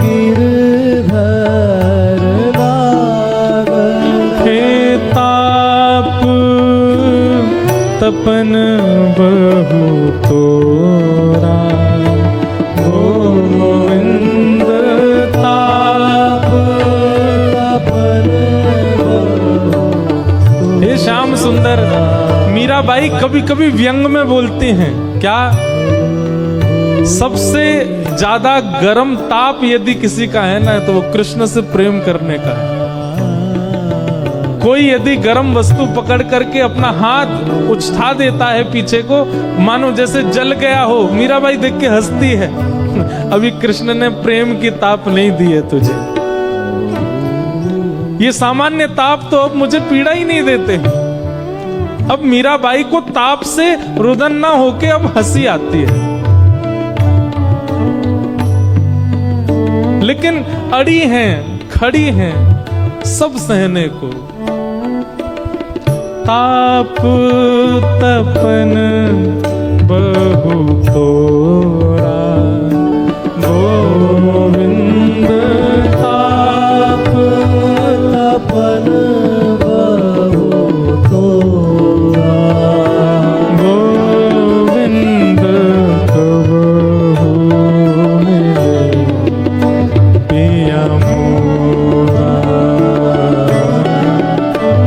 गिरधर नागर हे ताप तपन बहु तोरा गोविंद ताप तपन हे श्याम सुंदर। मीराबाई कभी कभी व्यंग में बोलती हैं, क्या सबसे ज्यादा गर्म ताप यदि किसी का है ना तो वो कृष्ण से प्रेम करने का है। कोई यदि गर्म वस्तु पकड़ करके अपना हाथ उछा देता है पीछे को, मानो जैसे जल गया हो, मीराबाई देख के हंसती है। अभी कृष्ण ने प्रेम की ताप नहीं दी है तुझे, ये सामान्य ताप तो अब मुझे पीड़ा ही नहीं देते। अब मीराबाई को ताप से रुदन ना होके अब हंसी आती है, लेकिन अड़ी हैं, खड़ी हैं सब सहने को। ताप तपन बहु तोरा गोविंद ताप तपन बहु तोरा गोविंद कब हो मिले पिया मोरा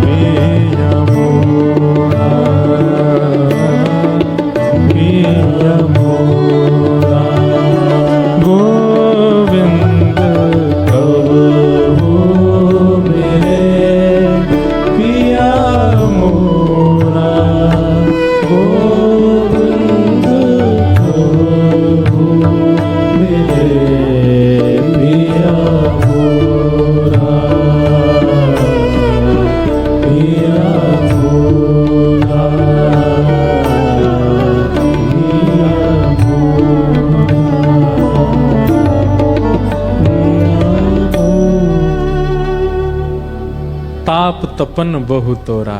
पिया मोरा पिया मोरा तपन बहु तोरा।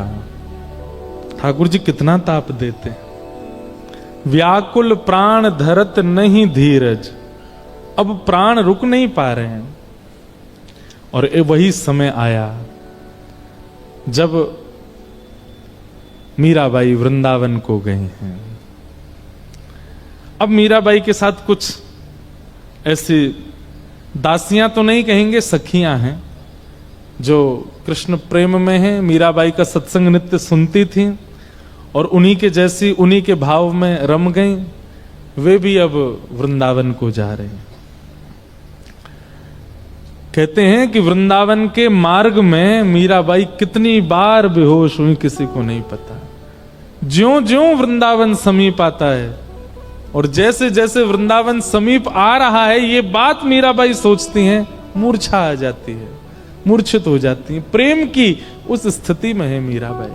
ठाकुर जी कितना ताप देते हैं। व्याकुल प्राण धरत नहीं धीरज, अब प्राण रुक नहीं पा रहे हैं। और वही समय आया जब मीराबाई वृंदावन को गई हैं। अब मीराबाई के साथ कुछ ऐसी दासियां तो नहीं कहेंगे, सखियां हैं जो कृष्ण प्रेम में हैं। मीराबाई का सत्संग नित्य सुनती थी और उन्हीं के जैसी, उन्हीं के भाव में रम गई। वे भी अब वृंदावन को जा रहे हैं। कहते हैं कि वृंदावन के मार्ग में मीराबाई कितनी बार बेहोश हुई किसी को नहीं पता। ज्यों ज्यों वृंदावन समीप आता है और जैसे जैसे वृंदावन समीप आ रहा है, ये बात मीराबाई सोचती हैं, मूर्छा आ जाती है, मूर्छित हो जाती है। प्रेम की उस स्थिति में है मीराबाई।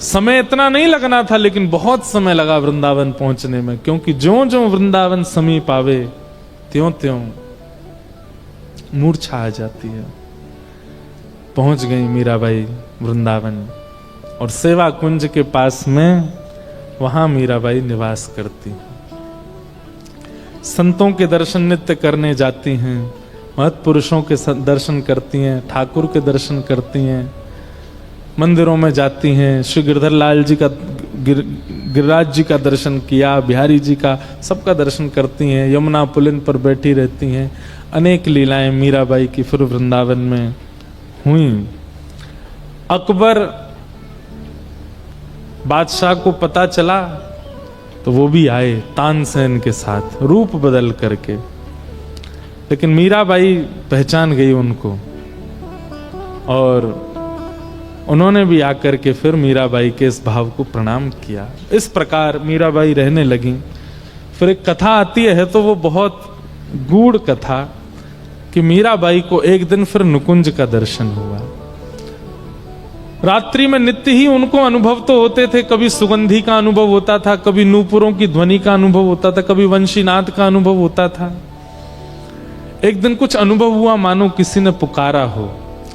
समय इतना नहीं लगना था, लेकिन बहुत समय लगा वृंदावन पहुंचने में, क्योंकि ज्यों ज्यों वृंदावन समीप आवे त्यों त्यों मूर्छा आ जाती है। पहुंच गई मीराबाई वृंदावन और सेवा कुंज के पास में वहां मीराबाई निवास करती हैं। संतों के दर्शन नित्य करने जाती हैं, महत्पुरुषों के दर्शन करती हैं, ठाकुर के दर्शन करती हैं, मंदिरों में जाती हैं। श्री गिरधर लाल जी का, गिरिराज जी का दर्शन किया, बिहारी जी का, सबका दर्शन करती हैं। यमुना पुलिन पर बैठी रहती हैं। अनेक लीलाएं मीराबाई की फिर वृंदावन में हुई। अकबर बादशाह को पता चला तो वो भी आए तानसेन के साथ, रूप बदल करके। लेकिन मीराबाई पहचान गई उनको और उन्होंने भी आकर के फिर मीराबाई के इस भाव को प्रणाम किया। इस प्रकार मीराबाई रहने लगी। फिर एक कथा आती है, तो वो बहुत गूढ़ कथा, कि मीराबाई को एक दिन फिर नुकुंज का दर्शन हुआ। रात्रि में नित्य ही उनको अनुभव तो होते थे, कभी सुगंधी का अनुभव होता था, कभी नूपुरों की ध्वनि का अनुभव होता था, कभी वंशीनाद का अनुभव होता था। एक दिन कुछ अनुभव हुआ मानो किसी ने पुकारा हो,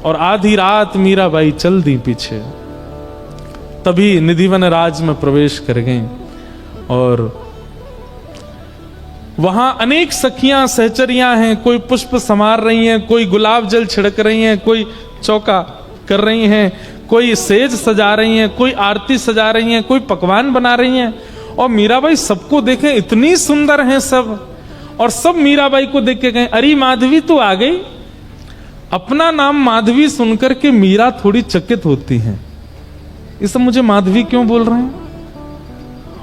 और आधी रात मीराबाई चल दी पीछे। तभी निधिवन राज में प्रवेश कर गई और वहां अनेक सखियां सहचरियां हैं। कोई पुष्प संवार रही हैं, कोई गुलाब जल छिड़क रही हैं, कोई चौका कर रही हैं, कोई सेज सजा रही हैं, कोई आरती सजा रही हैं, कोई पकवान बना रही हैं। और मीराबाई सबको देखें, इतनी सुंदर हैं सब, और सब मीराबाई को देख के गए, अरे माधवी तो आ गई। अपना नाम माधवी सुनकर के मीरा थोड़ी चकित होती हैं। ये सब मुझे माधवी क्यों बोल रहे हैं?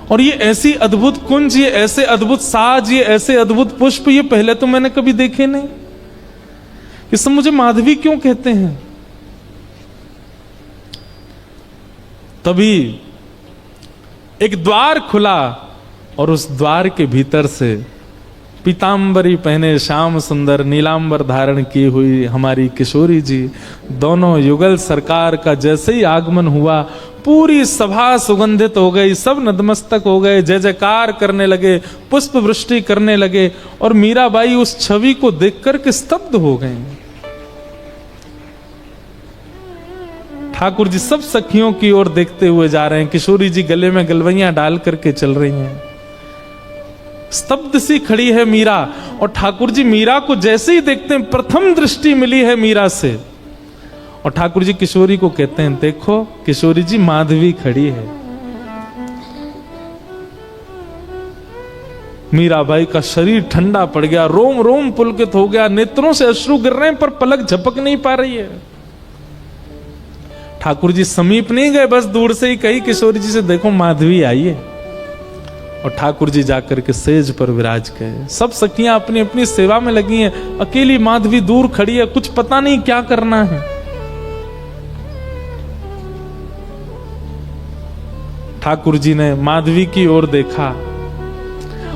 और ये ऐसी अद्भुत कुंज, ये ऐसे अद्भुत साज, ये ऐसे अद्भुत पुष्प, ये पहले तो मैंने कभी देखे नहीं। ये सब मुझे माधवी क्यों कहते हैं? तभी एक द्वार खुला और उस द्वार के भीतर से पीतांबरी पहने, श्याम सुंदर नीलांबर धारण की हुई हमारी किशोरी जी, दोनों युगल सरकार का जैसे ही आगमन हुआ, पूरी सभा सुगंधित हो गई। सब नतमस्तक हो गए, जय जयकार करने लगे, पुष्प वृष्टि करने लगे। और मीराबाई उस छवि को देख करके स्तब्ध हो गई। ठाकुर जी सब सखियों की ओर देखते हुए जा रहे हैं। किशोरी जी गले में गलवैयां डाल करके चल रही हैं। स्तब्ध सी खड़ी है मीरा, और ठाकुर जी मीरा को जैसे ही देखते हैं, प्रथम दृष्टि मिली है मीरा से, और ठाकुर जी किशोरी को कहते हैं, देखो किशोरी जी माधवी खड़ी है। मीराबाई का शरीर ठंडा पड़ गया, रोम रोम पुलकित हो गया, नेत्रों से अश्रु गिर रहे हैं पर पलक झपक नहीं पा रही है। ठाकुर जी समीप नहीं गए, बस दूर से ही कही किशोरी जी से, देखो माधवी आई है। और ठाकुर जी जाकर के सेज पर विराज गए। सब सखियां अपनी अपनी सेवा में लगी हैं, अकेली माधवी दूर खड़ी है, कुछ पता नहीं क्या करना है। ठाकुर जी ने माधवी की ओर देखा,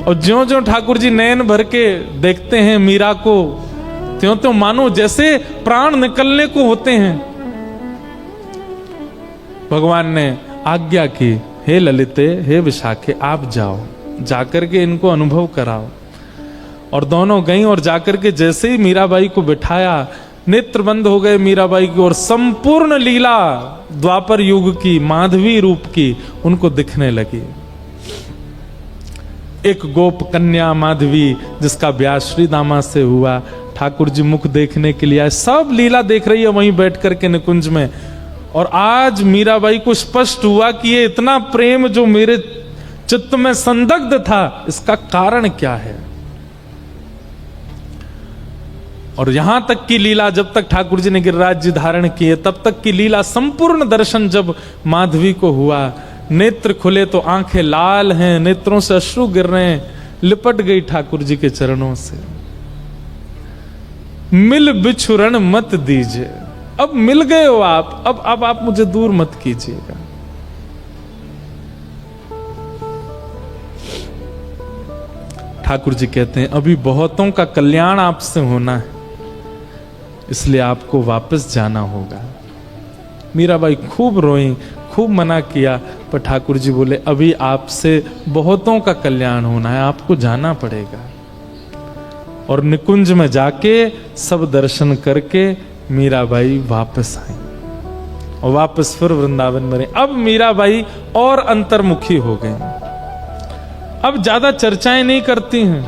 और ज्यों ज्यों ठाकुर जी नयन भर के देखते हैं मीरा को, त्यों त्यों मानो जैसे प्राण निकलने को होते हैं। भगवान ने आज्ञा की, हे ललिते, हे विशाखे, आप जाओ, जाकर के इनको अनुभव कराओ। और दोनों गईं और जाकर के जैसे ही मीराबाई को बिठाया, नेत्र बंद हो गए मीराबाई की, और संपूर्ण लीला द्वापर युग की माधवी रूप की उनको दिखने लगी। एक गोप कन्या माधवी जिसका ब्याह श्री दामा से हुआ, ठाकुर जी मुख देखने के लिए आए, सब लीला देख रही है वहीं बैठ करके निकुंज में। और आज मीराबाई को स्पष्ट हुआ कि ये इतना प्रेम जो मेरे चित्त में संदिग्ध था, इसका कारण क्या है। और यहां तक की लीला, जब तक ठाकुर जी ने गिरिराज जी धारण किए तब तक की लीला, संपूर्ण दर्शन जब माधवी को हुआ, नेत्र खुले तो आंखें लाल हैं, नेत्रों से अश्रु गिर रहे हैं, लिपट गई ठाकुर जी के चरणों से। मिल बिछुरण मत दीजिए, अब मिल गए हो आप, अब आप मुझे दूर मत कीजिएगा। ठाकुर जी कहते हैं अभी बहुतों का कल्याण आपसे होना है, इसलिए आपको वापस जाना होगा। मीराबाई खूब रोई, खूब मना किया, पर ठाकुर जी बोले अभी आपसे बहुतों का कल्याण होना है, आपको जाना पड़ेगा। और निकुंज में जाके सब दर्शन करके मीराबाई वापस आई और वापस फिर वृंदावन में रही। अब मीराबाई और अंतर्मुखी हो गई, अब ज्यादा चर्चाएं नहीं करती हैं,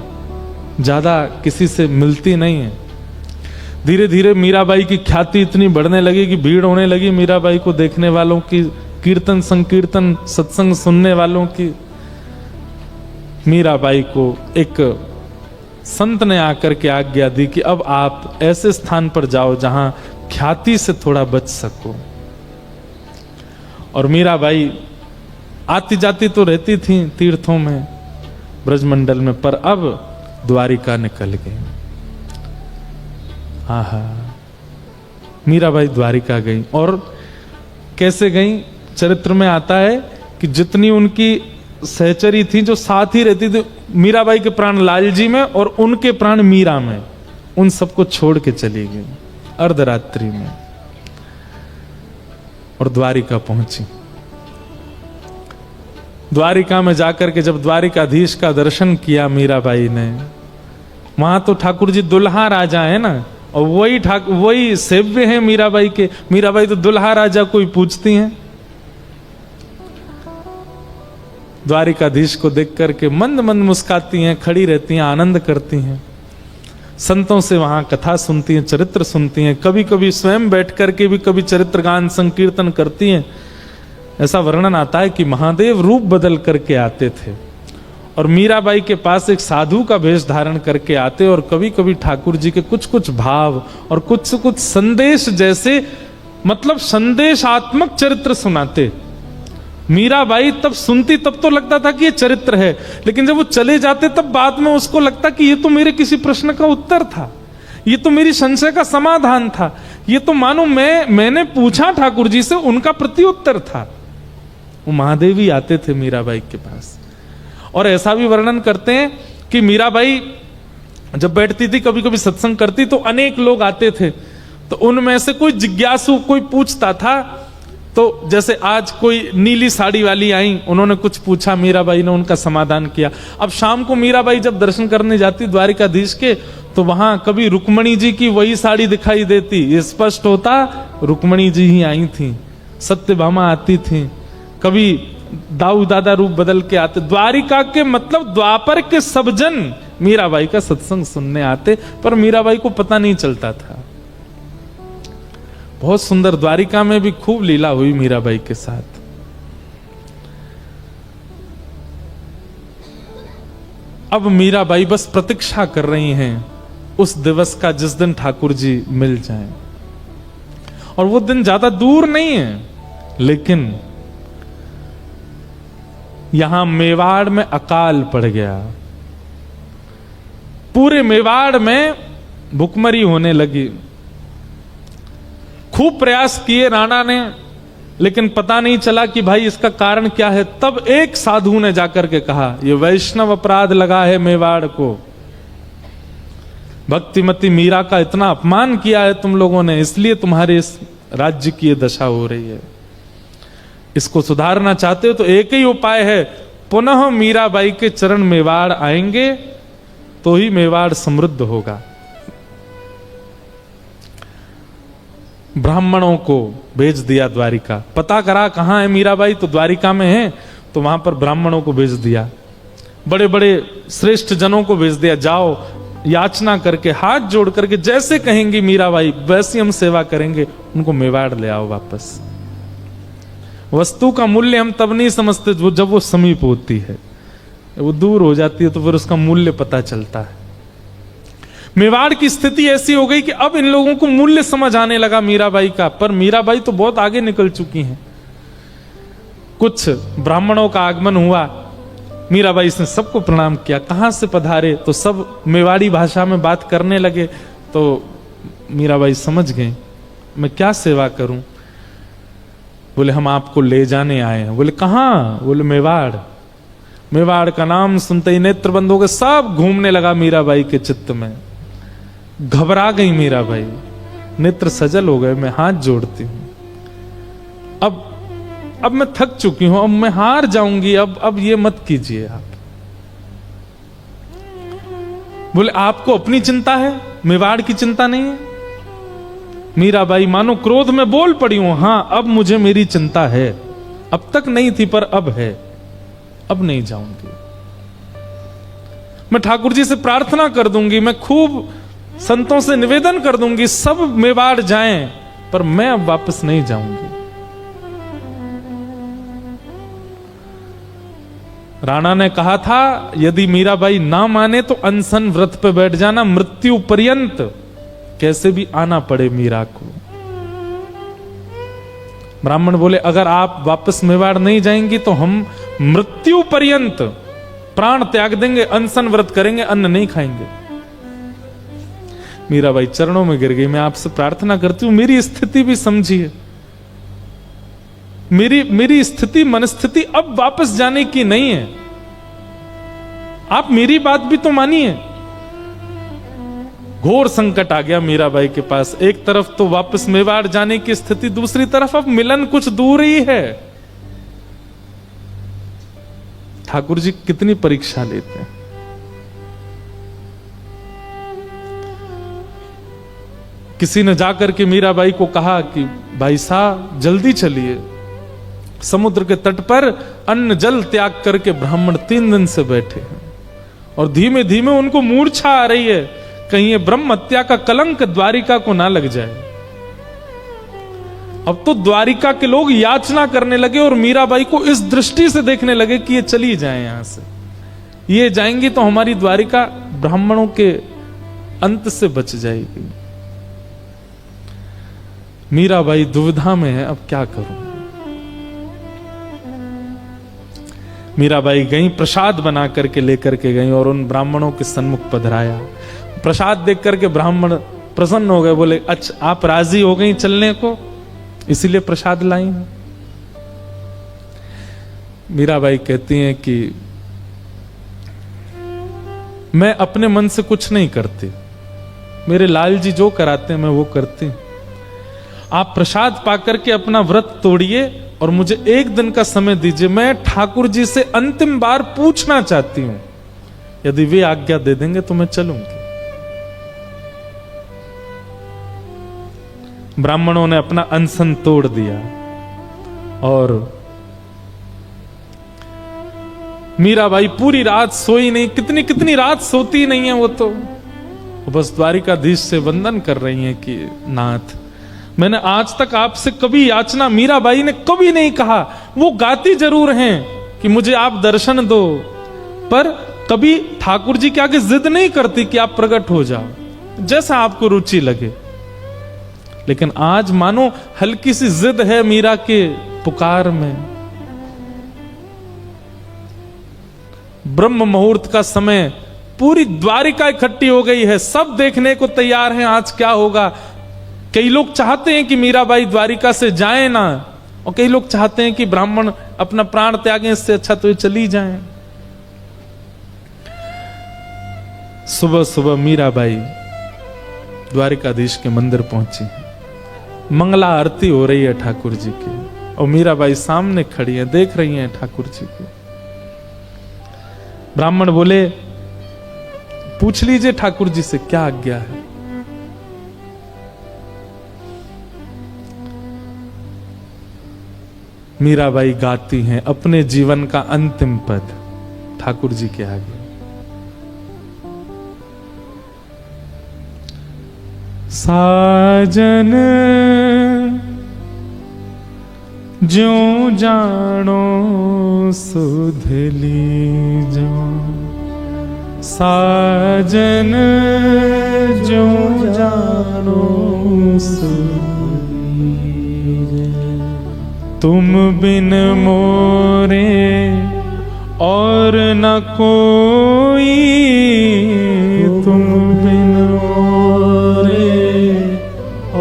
ज्यादा किसी से मिलती नहीं है। धीरे धीरे मीराबाई की ख्याति इतनी बढ़ने लगी कि भीड़ होने लगी मीराबाई को देखने वालों की, कीर्तन संकीर्तन सत्संग सुनने वालों की। मीराबाई को एक संत ने आकर के आज्ञा दी कि अब आप ऐसे स्थान पर जाओ जहां ख्याति से थोड़ा बच सको। और मीराबाई आती जाती तो रहती थी तीर्थों में, ब्रजमंडल में, पर अब द्वारिका निकल गई। आहा, मीराबाई द्वारिका गई। और कैसे गई, चरित्र में आता है कि जितनी उनकी सहचरी थी जो साथ ही रहती थी, मीराबाई के प्राण लालजी में और उनके प्राण मीरा में, उन सबको छोड़ के चली गई अर्धरात्रि में और द्वारिका पहुंची। द्वारिका में जाकर के जब द्वारिकाधीश का दर्शन किया मीराबाई ने, वहां तो ठाकुर जी दुल्हा राजा है ना, और वही सेव्य है मीराबाई के। मीराबाई तो दुल्हा राजा को ही पूछती हैं। द्वारिकाधीश को देख करके मंद मंद मुस्काती हैं, खड़ी रहती हैं, आनंद करती हैं, संतों से वहां कथा सुनती हैं, चरित्र सुनती हैं, कभी कभी स्वयं बैठ करके भी कभी चरित्र गान संकीर्तन करती हैं। ऐसा वर्णन आता है कि महादेव रूप बदल करके आते थे और मीराबाई के पास एक साधु का वेश धारण करके आते, और कभी कभी ठाकुर जी के कुछ कुछ भाव और कुछ कुछ संदेश, जैसे मतलब संदेशात्मक चरित्र सुनाते। मीराबाई तब सुनती तब तो लगता था कि ये चरित्र है, लेकिन जब वो चले जाते तब बाद में उसको लगता कि ये तो मेरे किसी प्रश्न का उत्तर था, ये तो मेरी संशय का समाधान था, ये तो मानो मैंने पूछा ठाकुर जी से, उनका प्रत्युत्तर था। वो महादेव ही आते थे मीराबाई के पास। और ऐसा भी वर्णन करते हैं कि मीराबाई जब बैठती थी, कभी कभी सत्संग करती, तो अनेक लोग आते थे, तो उनमें से कोई जिज्ञासु कोई पूछता था, तो जैसे आज कोई नीली साड़ी वाली आई, उन्होंने कुछ पूछा, मीराबाई ने उनका समाधान किया। अब शाम को मीराबाई जब दर्शन करने जाती द्वारिकाधीश के, तो वहां कभी रुक्मणी जी की वही साड़ी दिखाई देती, ये स्पष्ट होता रुक्मणी जी ही आई थी, सत्यभामा आती थी, कभी दाऊ दादा रूप बदल के आते। द्वारिका के मतलब द्वापर के सब जन मीराबाई का सत्संग सुनने आते, पर मीराबाई को पता नहीं चलता था। बहुत सुंदर, द्वारिका में भी खूब लीला हुई मीराबाई के साथ। अब मीराबाई बस प्रतीक्षा कर रही हैं उस दिवस का जिस दिन ठाकुर जी मिल जाएं, और वो दिन ज्यादा दूर नहीं है। लेकिन यहां मेवाड़ में अकाल पड़ गया, पूरे मेवाड़ में भुखमरी होने लगी। खूब प्रयास किए राणा ने, लेकिन पता नहीं चला कि भाई इसका कारण क्या है। तब एक साधु ने जाकर के कहा, ये वैष्णव अपराध लगा है मेवाड़ को, भक्तिमती मीरा का इतना अपमान किया है तुम लोगों ने, इसलिए तुम्हारे इस राज्य की ये दशा हो रही है। इसको सुधारना चाहते हो तो एक ही उपाय है, पुनः मीराबाई के चरण मेवाड़ आएंगे तो ही मेवाड़ समृद्ध होगा। ब्राह्मणों को भेज दिया द्वारिका। पता करा कहाँ है मीराबाई, तो द्वारिका में है, तो वहां पर ब्राह्मणों को भेज दिया, बड़े बड़े श्रेष्ठ जनों को भेज दिया, जाओ याचना करके हाथ जोड़ करके जैसे कहेंगी मीराबाई वैसी हम सेवा करेंगे, उनको मेवाड़ ले आओ वापस। वस्तु का मूल्य हम तब नहीं समझते जब वो समीप होती है, वो दूर हो जाती है तो फिर उसका मूल्य पता चलता है। मेवाड़ की स्थिति ऐसी हो गई कि अब इन लोगों को मूल्य समझ आने लगा मीराबाई का, पर मीराबाई तो बहुत आगे निकल चुकी हैं। कुछ ब्राह्मणों का आगमन हुआ, मीराबाई ने सबको प्रणाम किया, कहां से पधारे, तो सब मेवाड़ी भाषा में बात करने लगे। तो मीराबाई समझ गए मैं क्या सेवा करूं। बोले हम आपको ले जाने आए हैं। बोले कहां? बोले मेवाड़। मेवाड़ का नाम सुनते ही नेत्र बंद हो गए, सब घूमने लगा मीराबाई के चित्त में। घबरा गई मीराबाई, नेत्र सजल हो गए। मैं हाथ जोड़ती हूं, अब मैं थक चुकी हूं, अब मैं हार जाऊंगी, अब ये मत कीजिए आप। बोले आपको अपनी चिंता है, मेवाड़ की चिंता नहीं है। मीराबाई मानो क्रोध में बोल पड़ी हूं, हां अब मुझे मेरी चिंता है, अब तक नहीं थी पर अब है, अब नहीं जाऊंगी। मैं ठाकुर जी से प्रार्थना कर दूंगी, मैं खूब संतों से निवेदन कर दूंगी, सब मेवाड़ जाएं, पर मैं अब वापस नहीं जाऊंगी। राणा ने कहा था यदि मीराबाई ना माने तो अनशन व्रत पे बैठ जाना, मृत्यु पर्यंत कैसे भी आना पड़े मीरा को। ब्राह्मण बोले अगर आप वापस मेवाड़ नहीं जाएंगी तो हम मृत्यु पर्यंत प्राण त्याग देंगे, अनशन व्रत करेंगे, अन्न नहीं खाएंगे। मीराबाई चरणों में गिर गई, मैं आपसे प्रार्थना करती हूं मेरी स्थिति भी समझिए, मेरी स्थिति मनस्थिति अब वापस जाने की नहीं है, आप मेरी बात भी तो मानिए। घोर संकट आ गया मीराबाई के पास, एक तरफ तो वापस मेवाड़ जाने की स्थिति, दूसरी तरफ अब मिलन कुछ दूर ही है। ठाकुर जी कितनी परीक्षा लेते हैं। किसी ने जाकर के मीराबाई को कहा कि भाई साहब जल्दी चलिए, समुद्र के तट पर अन्न जल त्याग करके ब्राह्मण 3 दिन से बैठे हैं और धीमे धीमे उनको मूर्छा आ रही है, कहीं ये ब्रह्म हत्या का कलंक द्वारिका को ना लग जाए। अब तो द्वारिका के लोग याचना करने लगे और मीराबाई को इस दृष्टि से देखने लगे कि ये चली जाए यहां से, ये जाएंगी तो हमारी द्वारिका ब्राह्मणों के अंत से बच जाएगी। मीराबाई दुविधा में है, अब क्या करूं। मीराबाई गई, प्रसाद बना करके लेकर के गई और उन ब्राह्मणों के सन्मुख पधराया। प्रसाद देख करके ब्राह्मण प्रसन्न हो गए, बोले अच्छा आप राजी हो गई चलने को, इसीलिए प्रसाद लाई हूं। मीराबाई कहती हैं कि मैं अपने मन से कुछ नहीं करती, मेरे लाल जी जो कराते हैं मैं वो करती हूं। आप प्रसाद पाकर के अपना व्रत तोड़िए और मुझे 1 दिन का समय दीजिए, मैं ठाकुर जी से अंतिम बार पूछना चाहती हूं, यदि वे आज्ञा दे देंगे तो मैं चलूंगी। ब्राह्मणों ने अपना अनशन तोड़ दिया और मीराबाई पूरी रात सोई नहीं, कितनी रात सोती नहीं है वो तो बस द्वारिकाधीश से वंदन कर रही हैं कि नाथ मैंने आज तक आपसे कभी याचना, मीराबाई ने कभी नहीं कहा, वो गाती जरूर हैं कि मुझे आप दर्शन दो, पर कभी ठाकुर जी के आगे जिद नहीं करती कि आप प्रकट हो जाओ, जैसा आपको रुचि लगे। लेकिन आज मानो हल्की सी जिद है मीरा के पुकार में। ब्रह्म मुहूर्त का समय, पूरी द्वारिका इकट्ठी हो गई है, सब देखने को तैयार हैं आज क्या होगा। कई लोग चाहते हैं कि मीराबाई द्वारिका से जाए ना, और कई लोग चाहते हैं कि ब्राह्मण अपना प्राण त्यागें, इससे अच्छा तो ये चली जाएं। सुबह सुबह मीराबाई द्वारिकाधीश के मंदिर पहुंची, मंगला आरती हो रही है ठाकुर जी की, और मीराबाई सामने खड़ी है, देख रही हैं ठाकुर जी को। ब्राह्मण बोले पूछ लीजिए ठाकुर जी से क्या आज्ञा है। मीराबाई गाती हैं अपने जीवन का अंतिम पद ठाकुर जी के आगे। साजन ज्यों जानो सुध लीजो, साजन ज्यों जानो सुध लीजो। तुम बिन मोरे और न कोई, तुम बिन मोरे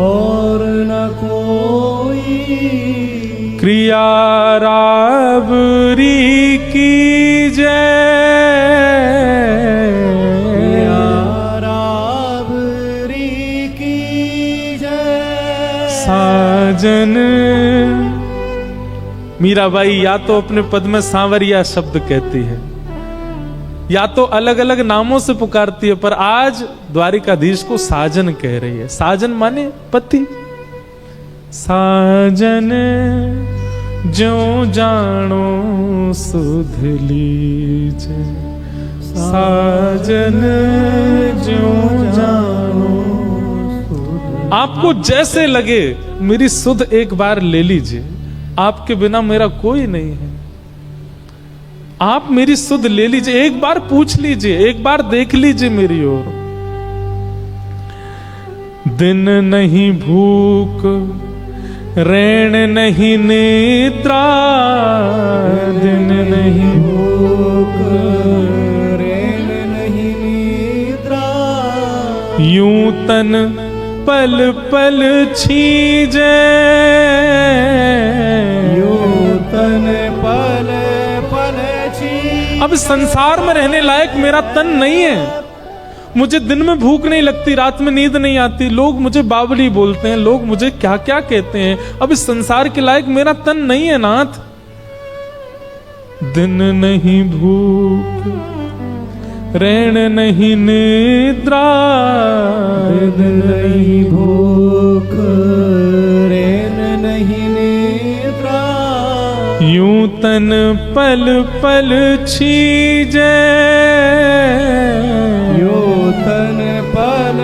और न कोई। क्रिया राबरी की जय, राबरी की जय। साजन। मीराबाई या तो अपने पद में सांवरिया शब्द कहती है, या तो अलग अलग नामों से पुकारती है, पर आज द्वारिकाधीश को साजन कह रही है। साजन माने पति। साजन ज्यों जानो सुध लीजे, साजन ज्यों जानो। आपको जैसे लगे मेरी सुध एक बार ले लीजिए, आपके बिना मेरा कोई नहीं है। आप मेरी सुध ले लीजिए, एक बार पूछ लीजिए, एक बार देख लीजिए मेरी ओर। दिन नहीं भूख, रैन नहीं निद्रा, दिन नहीं भूख, रैन नहीं निद्रा। यूं तन पल पल छीजे, यूं तन पल पल छीजे। अब संसार में रहने लायक मेरा तन नहीं है। मुझे दिन में भूख नहीं लगती, रात में नींद नहीं आती, लोग मुझे बावली बोलते हैं, लोग मुझे क्या क्या कहते हैं। अब इस संसार के लायक मेरा तन नहीं है नाथ। दिन नहीं भूख, रैन नहीं निद्रा, दिन नहीं भूख, रैन नहीं निद्रा। यूं तन पल पल छीजे, यूं तन पल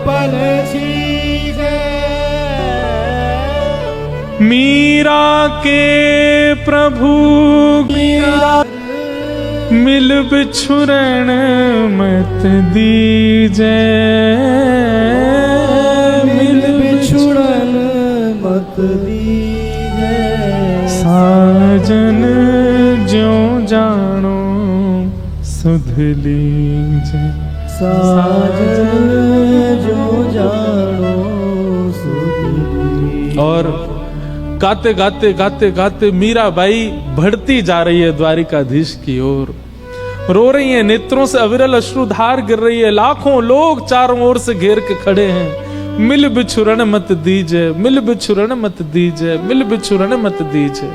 पल छीजे। मीरा के प्रभु मीरा मिल बिछुरण मत दीजे, मिल बिछुड़न मत दीजे। साजन ज्यों जानो सुध लीजे, साजन जो जानो सुध लीजे। और गाते गाते गाते गाते मीराबाई बढ़ती जा रही है द्वारिकाधीश की ओर। रो रही है, नेत्रों से अविरल अश्रुधार गिर रही है। लाखों लोग चारों ओर से घेर के खड़े हैं। मिल बिछुरण मत दीजे, मिल बिछुरण मत दीजे, मिल बिछुरण मत दीजे।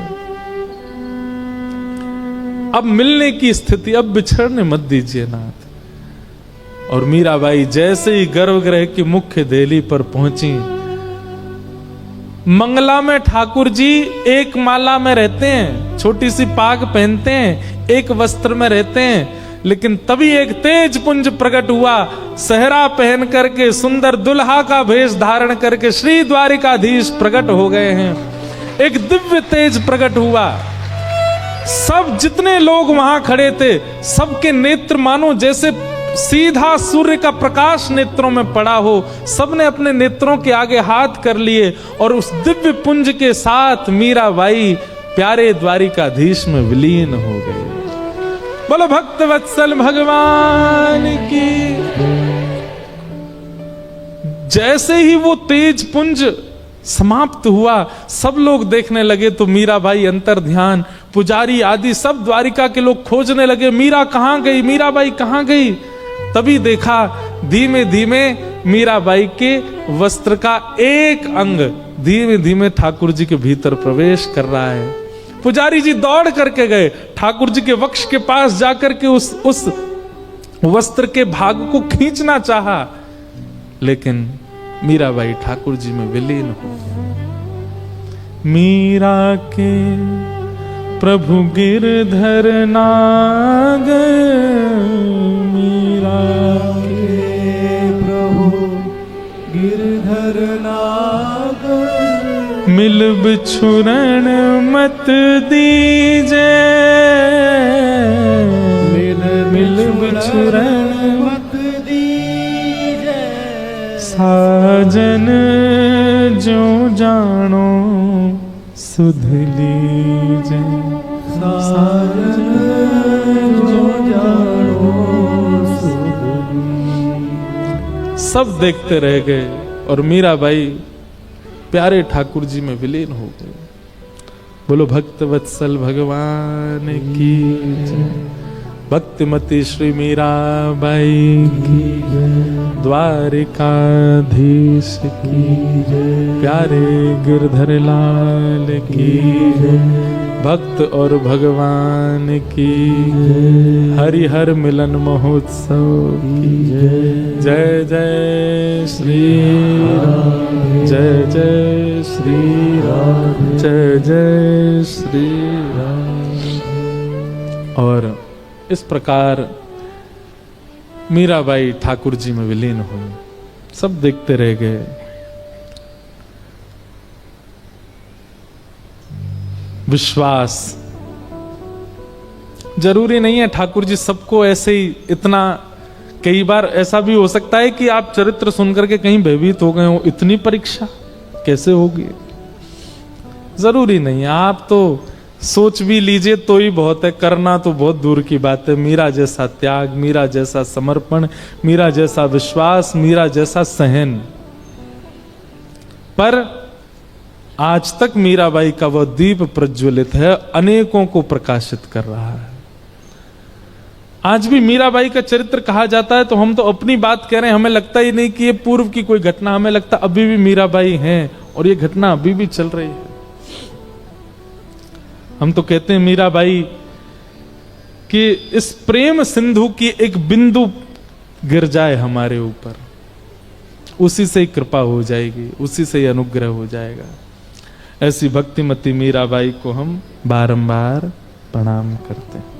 अब मिलने की स्थिति, अब बिछड़ने मत दीजिए नाथ। और मीराबाई जैसे ही गर्भगृह की मुख्य देहली पर पहुंची, मंगला में ठाकुर जी एक माला में रहते हैं, छोटी सी पाग पहनते हैं, एक वस्त्र में रहते हैं, लेकिन तभी एक तेज पुंज प्रकट हुआ। सहरा पहन करके, सुंदर दुल्हा का भेष धारण करके श्री द्वारिकाधीश प्रकट हो गए हैं। एक दिव्य तेज प्रकट हुआ। सब जितने लोग वहां खड़े थे, सबके नेत्र मानो जैसे सीधा सूर्य का प्रकाश नेत्रों में पड़ा हो। सबने अपने नेत्रों के आगे हाथ कर लिए और उस दिव्य पुंज के साथ मीराबाई प्यारे द्वारिकाधीश में विलीन हो गए। बोलो भक्त वत्सल भगवान की। जैसे ही वो तेज पुंज समाप्त हुआ, सब लोग देखने लगे तो मीराबाई अंतर ध्यान, पुजारी आदि सब द्वारिका के लोग खोजने लगे, मीरा कहां गई, मीराबाई कहां गई। तभी देखा धीमे धीमे मीराबाई के वस्त्र का एक अंग धीमे धीमे ठाकुर जी के भीतर प्रवेश कर रहा है। पुजारी जी दौड़ करके गए, ठाकुर जी के वक्ष के पास जाकर के उस वस्त्र के भाग को खींचना चाहा, लेकिन मीराबाई ठाकुर जी में विलीन हो गई। मीरा के प्रभु गिरधर नागर, मीरा के प्रभु गिरधर नागर, मिल बिछुरण मत दीजे, मिल बिछुरण मत दीजे, साजन जो जानो सुध लीजे, साजन जो जानो सुध लीजे। सब देखते रह गए और मीराबाई प्यारे ठाकुर जी में विलीन हो गए। बोलो भक्त वत्सल भगवान की जय। भक्तिमती श्री मीराबाई की जय। द्वारिकाधीश की जय। प्यारे गिरधर लाल की जय। भक्त और भगवान की जय। हरिहर मिलन महोत्सव की जय। जय जय श्री राम, जय जय श्री राम, जय जय श्री राम। और इस प्रकार मीराबाई ठाकुर जी में विलीन हुई। सब देखते रह गए। विश्वास जरूरी नहीं है ठाकुर जी सबको ऐसे ही इतना, कई बार ऐसा भी हो सकता है कि आप चरित्र सुनकर के कहीं भयभीत हो गए हो, इतनी परीक्षा कैसे होगी। जरूरी नहीं है, आप तो सोच भी लीजिए तो ही बहुत है, करना तो बहुत दूर की बात है। मीरा जैसा त्याग, मीरा जैसा समर्पण, मीरा जैसा विश्वास, मीरा जैसा सहन। पर आज तक मीराबाई का वह दीप प्रज्वलित है, अनेकों को प्रकाशित कर रहा है। आज भी मीराबाई का चरित्र कहा जाता है तो हम तो अपनी बात कह रहे हैं, हमें लगता ही नहीं कि ये पूर्व की कोई घटना, हमें लगता अभी भी मीराबाई हैं और ये घटना अभी भी चल रही है। हम तो कहते हैं मीराबाई कि इस प्रेम सिंधु की एक बिंदु गिर जाए हमारे ऊपर, उसी से ही कृपा हो जाएगी, उसी से ही अनुग्रह हो जाएगा। ऐसी भक्तिमती मीराबाई को हम बारंबार प्रणाम करते हैं।